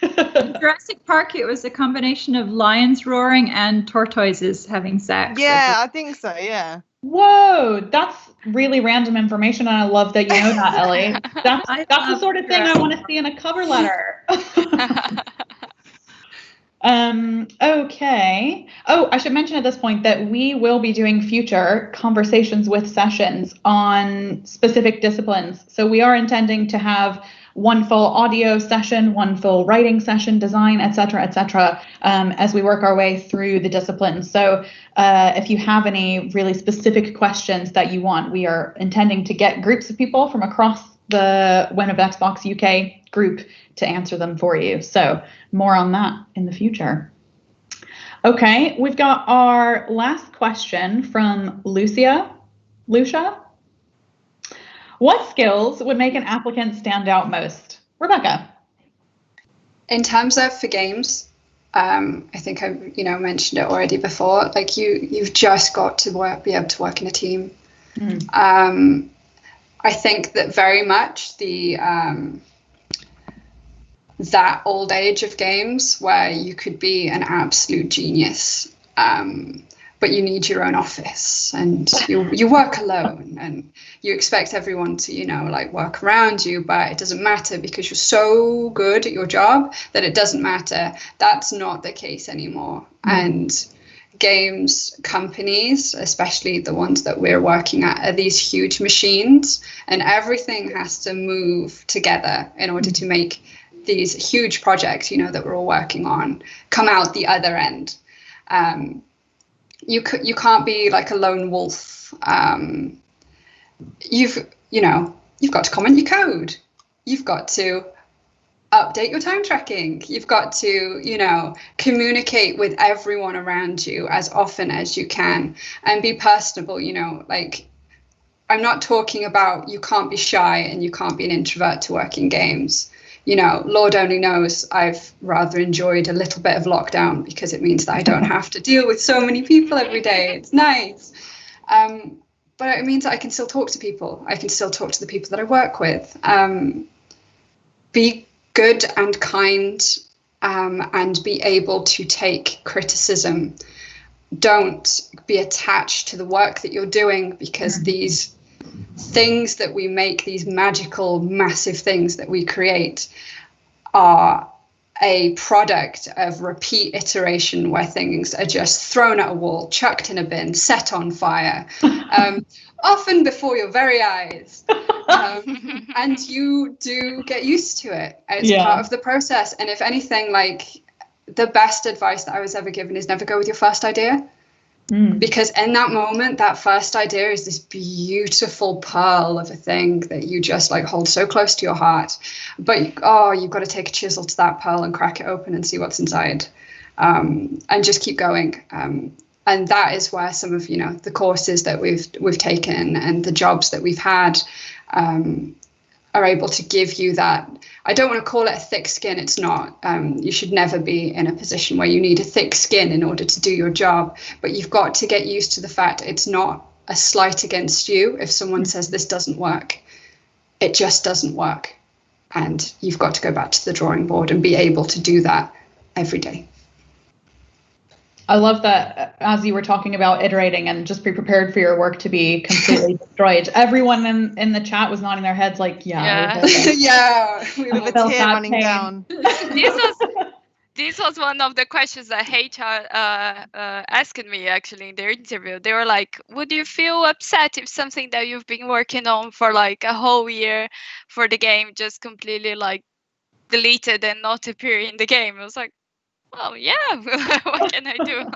In Jurassic Park, it was a combination of lions roaring and tortoises having sex. Yeah, I think so, yeah. Whoa, that's really random information, and I love that you know that, Ellie. That's the sort of thing I want to see in a cover letter. Okay. Oh, I should mention at this point that we will be doing future conversations with sessions on specific disciplines. So we are intending to have one full audio session, one full writing session, design, etc., as we work our way through the disciplines. So if you have any really specific questions that you want, we are intending to get groups of people from across the Women of Xbox UK group to answer them for you. So more on that in the future. Okay, we've got our last question from Lucia. What skills would make an applicant stand out most? Rebecca. In terms of for games, I think I've mentioned it already before. Like you've just got to be able to work in a team. I think that very much that old age of games where you could be an absolute genius, but you need your own office and you work alone and you expect everyone to, like work around you, but it doesn't matter because you're so good at your job that it doesn't matter. That's not the case anymore. And games companies, especially the ones that we're working at, are these huge machines, and everything has to move together in order to make these huge projects, that we're all working on, come out the other end. You can't be like a lone wolf. You've got to comment your code. You've got to update your time tracking. You've got to, communicate with everyone around you as often as you can and be personable. Like, I'm not talking about you can't be shy and you can't be an introvert to work in games. Lord only knows I've rather enjoyed a little bit of lockdown because it means that I don't have to deal with so many people every day. It's nice. But it means that I can still talk to people. I can still talk to the people that I work with. Be good and kind, and be able to take criticism. Don't be attached to the work that you're doing, because these things that we make, these magical, massive things that we create, are a product of repeat iteration where things are just thrown at a wall, chucked in a bin, set on fire, often before your very eyes. And you do get used to it. It's part of the process. And if anything, like, the best advice that I was ever given is never go with your first idea. Because in that moment, that first idea is this beautiful pearl of a thing that you just like hold so close to your heart. But you've got to take a chisel to that pearl and crack it open and see what's inside, and just keep going. And that is where some of the courses that we've taken and the jobs that we've had are able to give you that. I don't want to call it a thick skin. It's not. You should never be in a position where you need a thick skin in order to do your job. But you've got to get used to the fact it's not a slight against you if someone says this doesn't work. It just doesn't work. And you've got to go back to the drawing board and be able to do that every day. I love that, as you were talking about iterating and just be prepared for your work to be completely destroyed. Everyone in the chat was nodding their heads like, yeah. We have a tear running down. This was one of the questions that HR asked me actually in their interview. They were like, would you feel upset if something that you've been working on for like a whole year for the game just completely like deleted and not appear in the game? I was like, well, yeah, what can I do?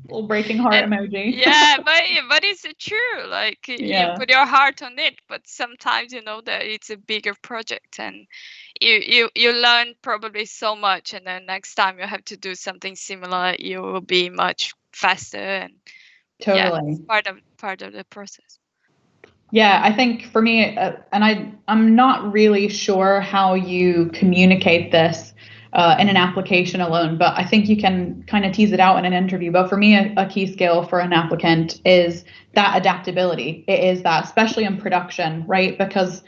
Little breaking heart emoji. Yeah, but it's true. Like, you put your heart on it, but sometimes that it's a bigger project, and you learn probably so much, and then next time you have to do something similar, you will be much faster, and totally it's part of the process. Yeah, I think for me, and I'm not really sure how you communicate this in an application alone, but I think you can kind of tease it out in an interview. But for me, a key skill for an applicant is that adaptability. It is that, especially in production, right? Because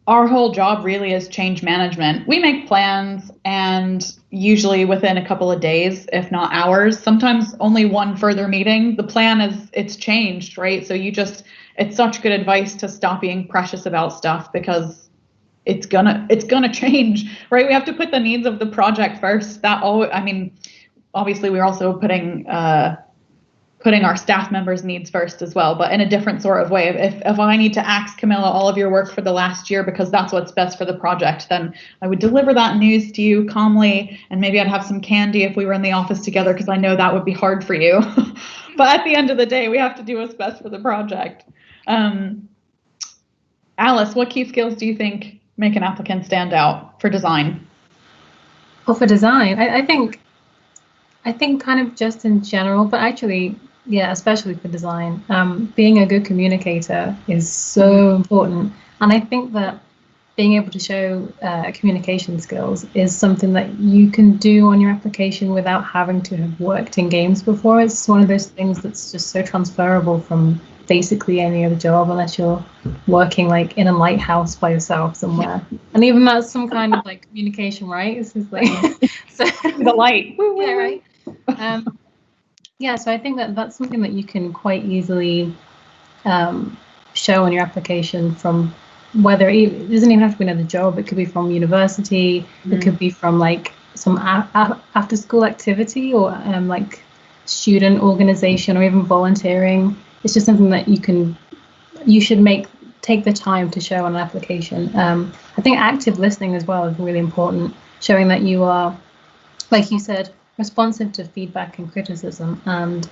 our whole job really is change management. We make plans, and usually within a couple of days, if not hours, sometimes only one further meeting, the plan it's changed, right? So it's such good advice to stop being precious about stuff, because it's gonna change, right? We have to put the needs of the project first. Obviously we're also putting our staff members' needs first as well, but in a different sort of way. If I need to ask Camilla all of your work for the last year because that's what's best for the project, then I would deliver that news to you calmly, and maybe I'd have some candy if we were in the office together, because I know that would be hard for you. But at the end of the day, we have to do what's best for the project. Alice, what key skills do you think make an applicant stand out for design? Well, for design, I think kind of just in general, but actually, yeah, especially for design, being a good communicator is so important. And I think that being able to show communication skills is something that you can do on your application without having to have worked in games before. It's one of those things that's just so transferable from basically any other job, unless you're working like in a lighthouse by yourself somewhere. And even that's some kind of like communication, right? This is like so the light. Yeah, right. Yeah, so I think that that's something that you can quite easily show on your application from whether it doesn't even have to be another job. It could be from university. It could be from like some after school activity or like student organization or even volunteering. It's just something that you should take the time to show on an application. I think active listening as well is really important, showing that you are, like you said, responsive to feedback and criticism, and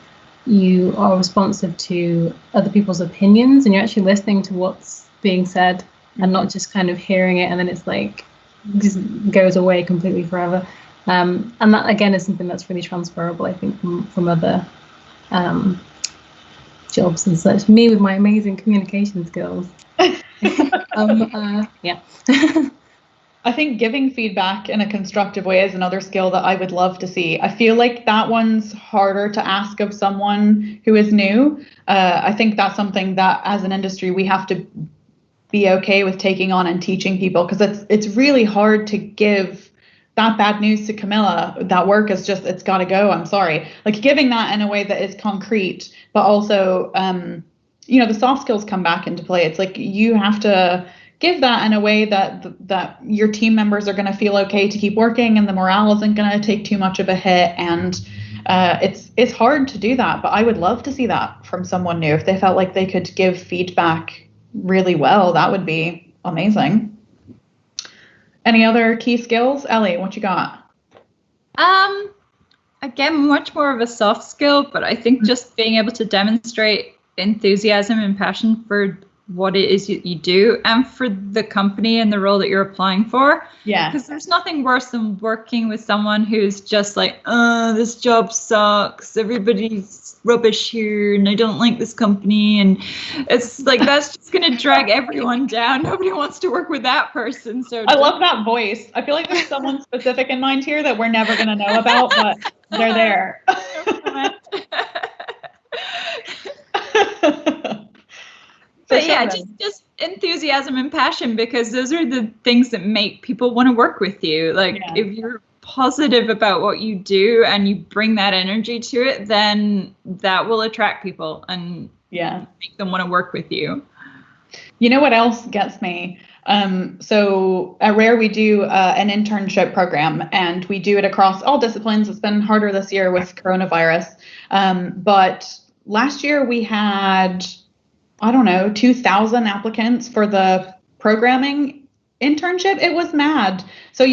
you are responsive to other people's opinions, and you're actually listening to what's being said and not just kind of hearing it and then it's like just goes away completely forever. And that again is something that's really transferable, I think, from other jobs and such. Me with my amazing communication skills. Yeah. I think giving feedback in a constructive way is another skill that I would love to see. I feel like that one's harder to ask of someone who is new. I think that's something that as an industry we have to be okay with taking on and teaching people, because it's really hard to give that bad news to Camilla. That work is just, it's got to go. I'm sorry. Like giving that in a way that is concrete, but also, the soft skills come back into play. It's like you have to give that in a way that your team members are going to feel okay to keep working and the morale isn't going to take too much of a hit. And it's hard to do that, but I would love to see that from someone new. If they felt like they could give feedback really well, that would be amazing. Any other key skills? Ellie, what you got? Again, much more of a soft skill, but I think just being able to demonstrate enthusiasm and passion for what it is you do and for the company and the role that you're applying for. Yeah. Because there's nothing worse than working with someone who's just like, this job sucks, everybody's rubbish here, and I don't like this company. And it's like, that's just going to drag everyone down. Nobody wants to work with that person. So I love that voice. I feel like there's someone specific in mind here that we're never going to know about, but they're there. But yeah, just enthusiasm and passion, because those are the things that make people want to work with you. Like if you're positive about what you do and you bring that energy to it, then that will attract people and make them want to work with you. You know what else gets me? So at Rare, we do an internship program, and we do it across all disciplines. It's been harder this year with coronavirus. But last year we had, 2,000 applicants for the programming internship. It was mad. So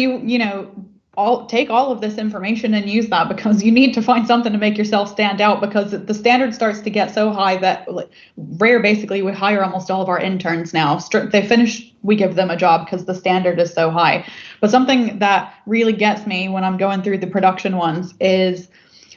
take all of this information and use that, because you need to find something to make yourself stand out, because the standard starts to get so high that Rare basically we hire almost all of our interns now. They finish, we give them a job because the standard is so high. But something that really gets me when I'm going through the production ones is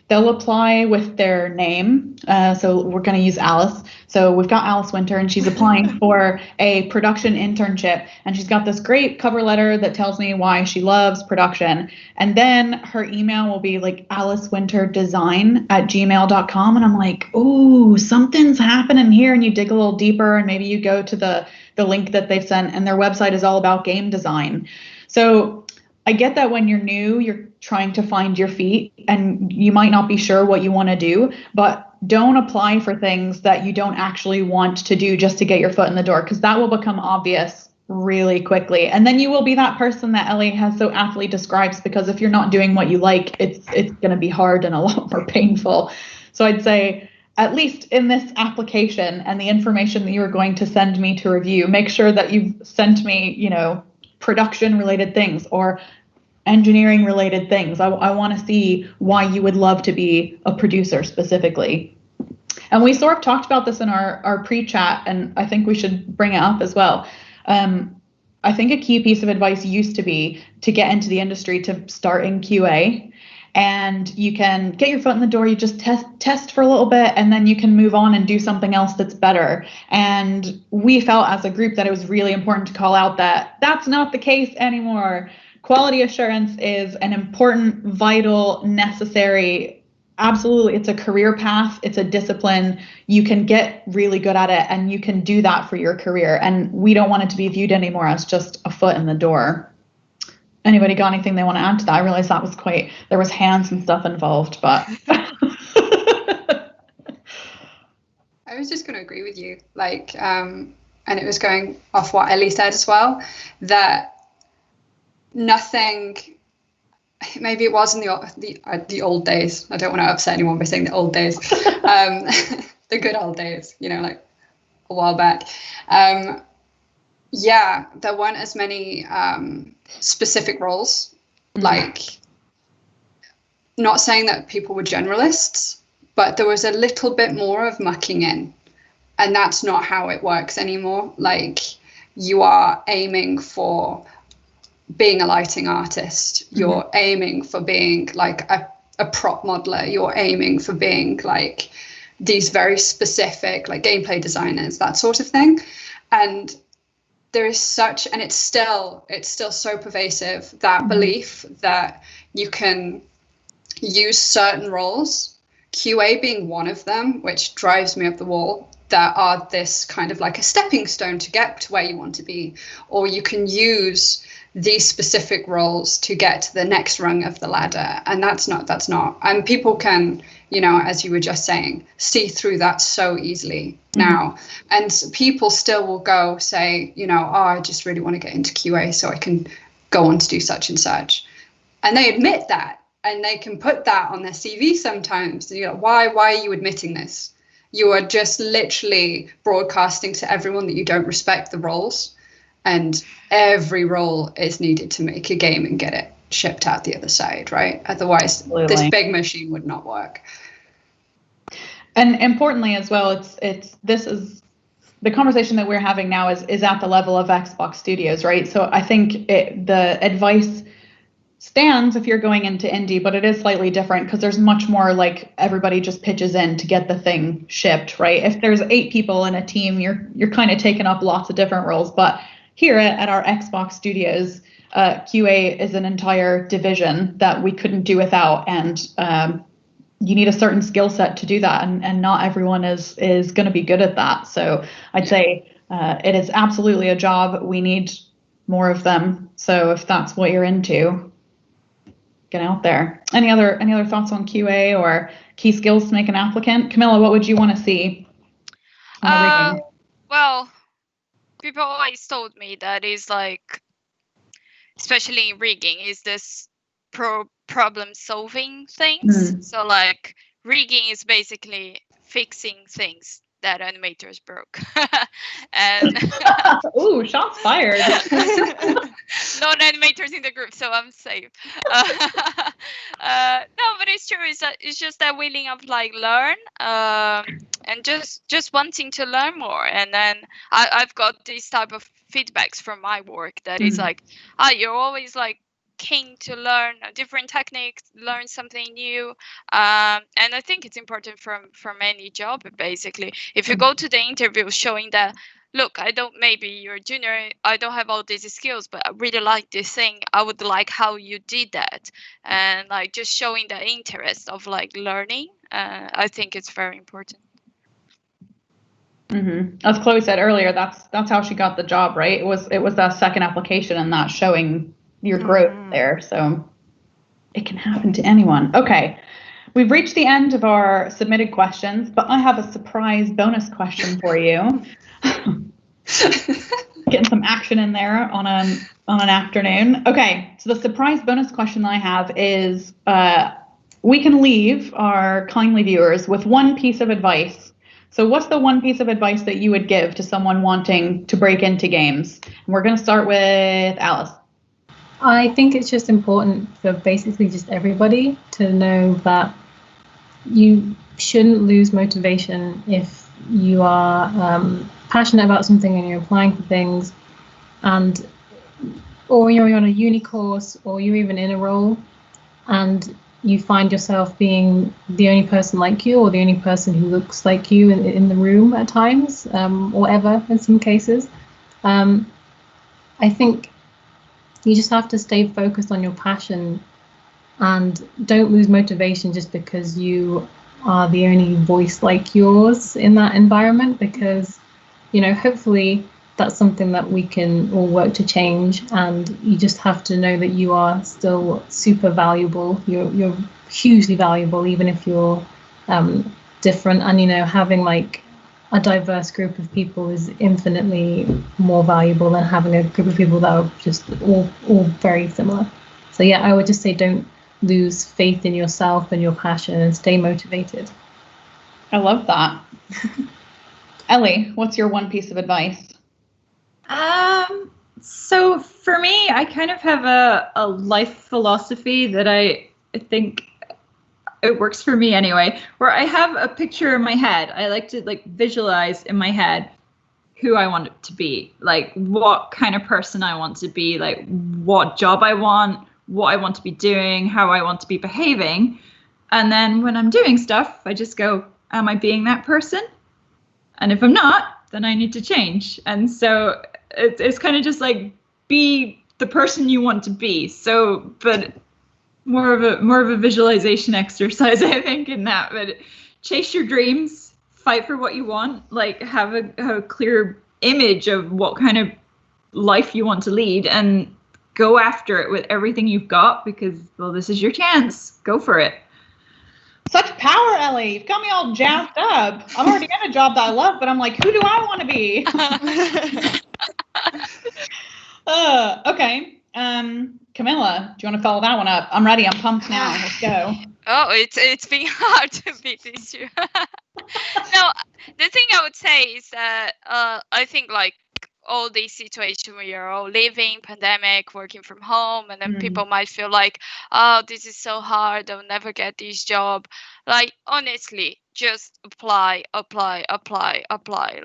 they'll apply with their name. So we're going to use Alice. So we've got Alice Winter, and she's applying for a production internship. And she's got this great cover letter that tells me why she loves production. And then her email will be like alicewinterdesign@gmail.com. And I'm like, oh, something's happening here. And you dig a little deeper, and maybe you go to the link that they've sent, and their website is all about game design. So I get that when you're new, you're trying to find your feet and you might not be sure what you want to do, but don't apply for things that you don't actually want to do just to get your foot in the door, because that will become obvious really quickly. And then you will be that person that Ellie has so aptly describes, because if you're not doing what you like, it's going to be hard and a lot more painful. So I'd say, at least in this application and the information that you are going to send me to review, make sure that you've sent me, production related things or engineering related things. I want to see why you would love to be a producer specifically. And we sort of talked about this in our pre-chat, and I think we should bring it up as well. I think a key piece of advice used to be to get into the industry to start in QA. and you can get your foot in the door. You just test for a little bit, and then you can move on and do something else that's better. And we felt as a group that it was really important to call out that that's not the case anymore. Quality assurance is an important, vital, necessary, absolutely, it's a career path, it's a discipline. You can get really good at it, and you can do that for your career. And we don't want it to be viewed anymore as just a foot in the door. Anybody got anything they want to add to that? I realized that was there was hands and stuff involved, but. I was just going to agree with you, and it was going off what Ellie said as well, that nothing, maybe it was in the old days. I don't want to upset anyone by saying the old days, the good old days, like a while back. Yeah, there weren't as many specific roles. Like, not saying that people were generalists, but there was a little bit more of mucking in, and that's not how it works anymore. Like, you are aiming for being a lighting artist, you're aiming for being like a prop modeler, you're aiming for being like these very specific like gameplay designers, that sort of thing. And there is such, and it's still so pervasive, that belief that you can use certain roles, QA being one of them, which drives me up the wall, that are this kind of like a stepping stone to get to where you want to be, or you can use these specific roles to get to the next rung of the ladder. And that's not, and people can, as you were just saying, see through that so easily now. And people still will go say, I just really want to get into QA so I can go on to do such and such. And they admit that, and they can put that on their CV sometimes. Why are you admitting this? You are just literally broadcasting to everyone that you don't respect the roles. And every role is needed to make a game and get it shipped out the other side, right? Otherwise, this big machine would not work. And importantly as well, this is the conversation that we're having now is at the level of Xbox Studios, right? So I think the advice stands if you're going into indie, but it is slightly different because there's much more like everybody just pitches in to get the thing shipped, right? If there's 8 people in a team, you're kind of taking up lots of different roles, but here at our Xbox Studios, QA is an entire division that we couldn't do without, and you need a certain skill set to do that, and not everyone is going to be good at that. So I'd say it is absolutely a job. We need more of them. So if that's what you're into, get out there. Any other thoughts on QA or key skills to make an applicant? Camilla, what would you want to see? Well, people always told me that is like, especially in rigging, is this problem solving things. So like rigging is basically fixing things that animators broke. And ooh, shots fired. No animators in the group, so I'm safe. No, but it's true. It's just that willing of like learn, and just wanting to learn more. And then I've got this type of feedbacks from my work that is like, you're always like keen to learn different techniques, learn something new, and I think it's important from any job. Basically, if you go to the interview showing that, look, maybe you're junior, I don't have all these skills, but I really like this thing, I would like how you did that, and like just showing the interest of like learning, I think it's very important. As Chloe said earlier, that's how she got the job, right? It was that second application and that showing your growth there. So it can happen to anyone. Okay, we've reached the end of our submitted questions, but I have a surprise bonus question for you. Getting some action in there on an afternoon. Okay, so the surprise bonus question I have is, we can leave our kindly viewers with one piece of advice. So what's the one piece of advice that you would give to someone wanting to break into games? And we're going to start with Alice. I think it's just important for basically just everybody to know that you shouldn't lose motivation if you are passionate about something and you're applying for things, or you're on a uni course, or you're even in a role and you find yourself being the only person like you, or the only person who looks like you in the room at times, or ever in some cases. I think you just have to stay focused on your passion and don't lose motivation just because you are the only voice like yours in that environment, because, you know, hopefully that's something that we can all work to change. And you just have to know that you are still super valuable. You're hugely valuable, even if you're different. And, you know, having like a diverse group of people is infinitely more valuable than having a group of people that are just all very similar. So yeah, I would just say don't lose faith in yourself and your passion, and stay motivated. I love that. Ellie, what's your one piece of advice? So for me, I kind of have a life philosophy that I think it works for me anyway, where I have a picture in my head. I like to like visualize in my head who I want it to be, like what kind of person I want to be, like what job I want, what I want to be doing, how I want to be behaving. And then when I'm doing stuff, I just go, am I being that person? And if I'm not, then I need to change. And so it's kind of just like, be the person you want to be. So, but more of a visualization exercise, I think, in that. But chase your dreams, fight for what you want, like have a clear image of what kind of life you want to lead, and go after it with everything you've got, because, well, this is your chance. Go for it. Such power, Ellie. You've got me all jazzed up. I'm already in a job that I love, but I'm like, who do I want to be? Okay. Camilla, do you want to follow that one up? I'm ready. I'm pumped now. Let's go. Oh, it's been hard to beat these two. No, the thing I would say is that I think like all these situations where you're all living, pandemic, working from home, and then people might feel like, oh, this is so hard, I'll never get this job. Like, honestly, just apply,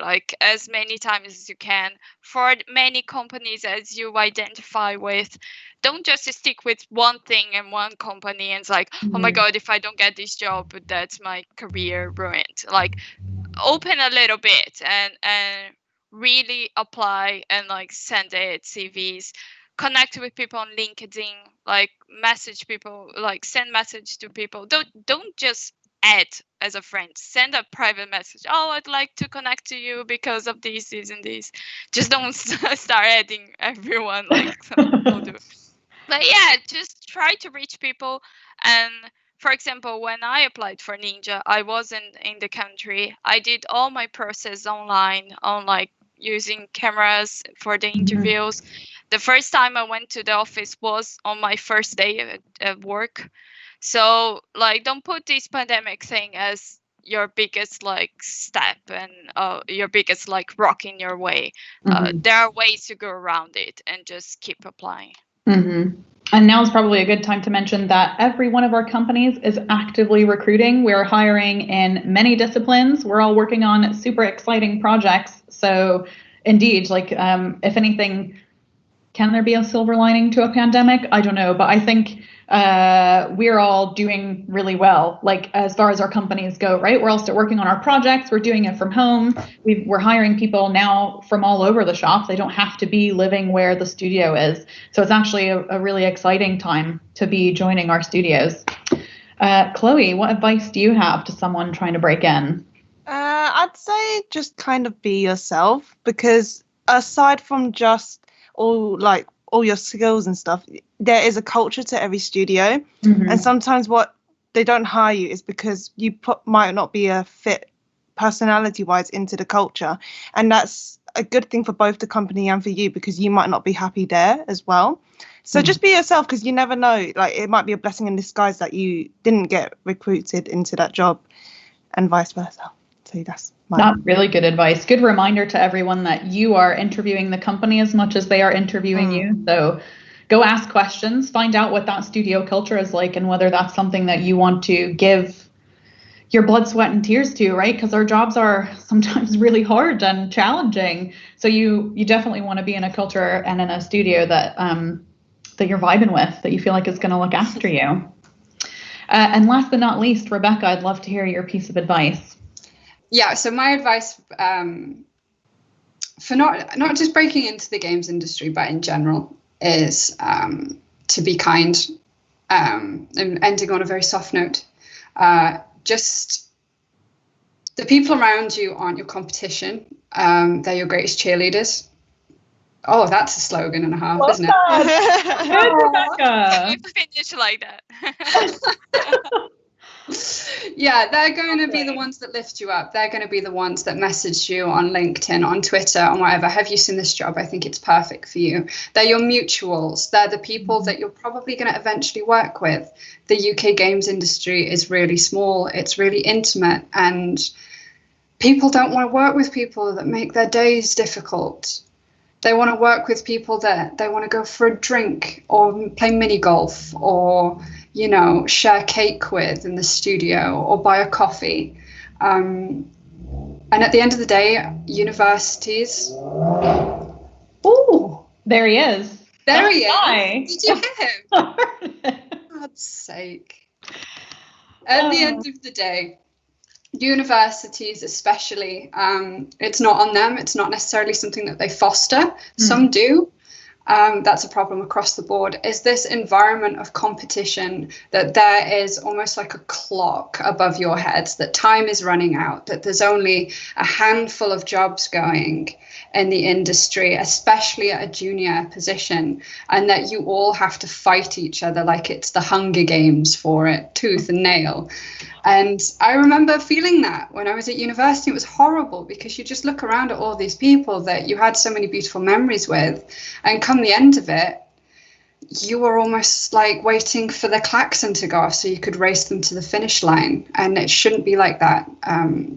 like as many times as you can for many companies as you identify with. Don't just stick with one thing and one company and it's like, oh my God, if I don't get this job, that's my career ruined. Like, open a little bit and really apply and like send it CVs, connect with people on LinkedIn, like message people, like send message to people. Don't just add as a friend, send a private message. Oh, I'd like to connect to you because of this and this. Just don't start adding everyone like some people do. But yeah, just try to reach people. And for example, when I applied for Ninja, I wasn't in the country. I did all my process online, on like using cameras for the interviews. The first time I went to the office was on my first day at work. So like, don't put this pandemic thing as your biggest like step and your biggest like rock in your way. There are ways to go around it, and just keep applying. And now is probably a good time to mention that every one of our companies is actively recruiting. We're hiring in many disciplines. We're all working on super exciting projects. So indeed, like if anything, can there be a silver lining to a pandemic? I don't know, but I think we're all doing really well, like as far as our companies go, right? We're all still working on our projects. We're doing it from home. We're hiring people now from all over the shop. They don't have to be living where the studio is. So it's actually a really exciting time to be joining our studios. Chloe, what advice do you have to someone trying to break in? I'd say just kind of be yourself, because aside from just all your skills and stuff, there is a culture to every studio. And sometimes what they don't hire you is because you might not be a fit personality wise into the culture, and that's a good thing for both the company and for you, because you might not be happy there as well. So just be yourself, because you never know, like it might be a blessing in disguise that you didn't get recruited into that job, and vice versa. So that's really good advice. Good reminder to everyone that you are interviewing the company as much as they are interviewing you. So go ask questions, find out what that studio culture is like, and whether that's something that you want to give your blood, sweat, and tears to, right? Because our jobs are sometimes really hard and challenging. So you definitely want to be in a culture and in a studio that that you're vibing with, that you feel like is going to look after you. And last but not least, Rebecca, I'd love to hear your piece of advice. Yeah, so my advice for not just breaking into the games industry, but in general, is to be kind, and ending on a very soft note. Just the people around you aren't your competition. They're your greatest cheerleaders. Oh, that's a slogan and a half, isn't it? Good, Rebecca. We finish like that. Yeah, they're going to be the ones that lift you up. They're going to be the ones that message you on LinkedIn, on Twitter, on whatever. Have you seen this job? I think it's perfect for you. They're your mutuals. They're the people that you're probably going to eventually work with. The UK games industry is really small. It's really intimate, and people don't want to work with people that make their days difficult. They want to work with people that they want to go for a drink or play mini golf or, you know, share cake with in the studio or buy a coffee. And at the end of the day, universities. Oh, there he is. There he is. Did you hear him? For God's sake. At the end of the day, universities especially, it's not on them. It's not necessarily something that they foster. Some do. That's a problem across the board. Is this environment of competition that there is almost like a clock above your heads, that time is running out, that there's only a handful of jobs going in the industry, especially at a junior position, and that you all have to fight each other like it's the Hunger Games for it, tooth and nail. And I remember feeling that when I was at university. It was horrible because you just look around at all these people that you had so many beautiful memories with, and come the end of it, you were almost like waiting for the klaxon to go off so you could race them to the finish line. And it shouldn't be like that,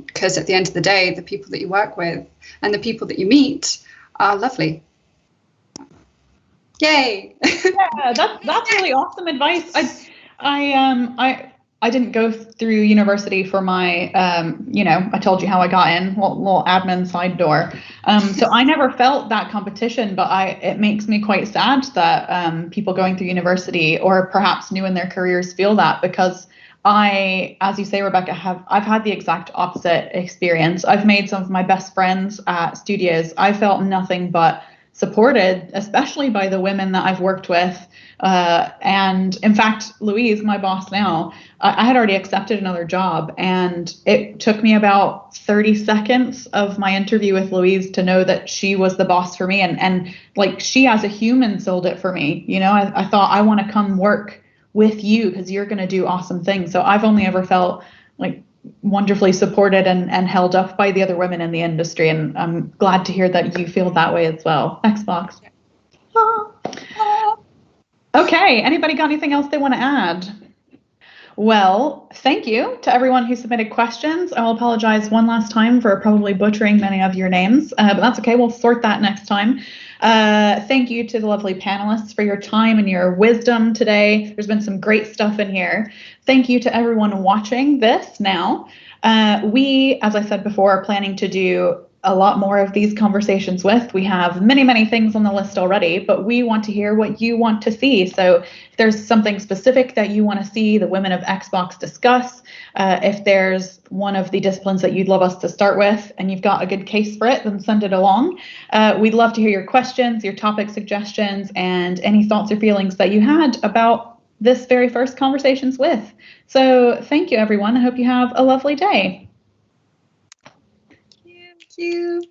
because at the end of the day, the people that you work with and the people that you meet are lovely. Yay! Yeah, that's really awesome advice. I didn't go through university for my, I told you how I got in, little admin side door. So I never felt that competition, but it makes me quite sad that people going through university or perhaps new in their careers feel that, because as you say, Rebecca, I've had the exact opposite experience. I've made some of my best friends at studios. I felt nothing but supported, especially by the women that I've worked with. And in fact, Louise, my boss now, I had already accepted another job, and it took me about 30 seconds of my interview with Louise to know that she was the boss for me. And like, she as a human sold it for me. You know, I thought, I want to come work with you because you're going to do awesome things. So I've only ever felt like wonderfully supported and held up by the other women in the industry. And I'm glad to hear that you feel that way as well. Xbox. Okay, anybody got anything else they want to add? Well, thank you to everyone who submitted questions. I will apologize one last time for probably butchering many of your names, but that's okay. We'll sort that next time. Thank you to the lovely panelists for your time and your wisdom today. There's been some great stuff in here. Thank you to everyone watching this now. We, as I said before, are planning to do a lot more of these conversations with. We have many, many things on the list already, but we want to hear what you want to see. So if there's something specific that you want to see the women of Xbox discuss, if there's one of the disciplines that you'd love us to start with and you've got a good case for it, then send it along. We'd love to hear your questions, your topic suggestions, and any thoughts or feelings that you had about this very first Conversations With. So thank you, everyone. I hope you have a lovely day. Thank you.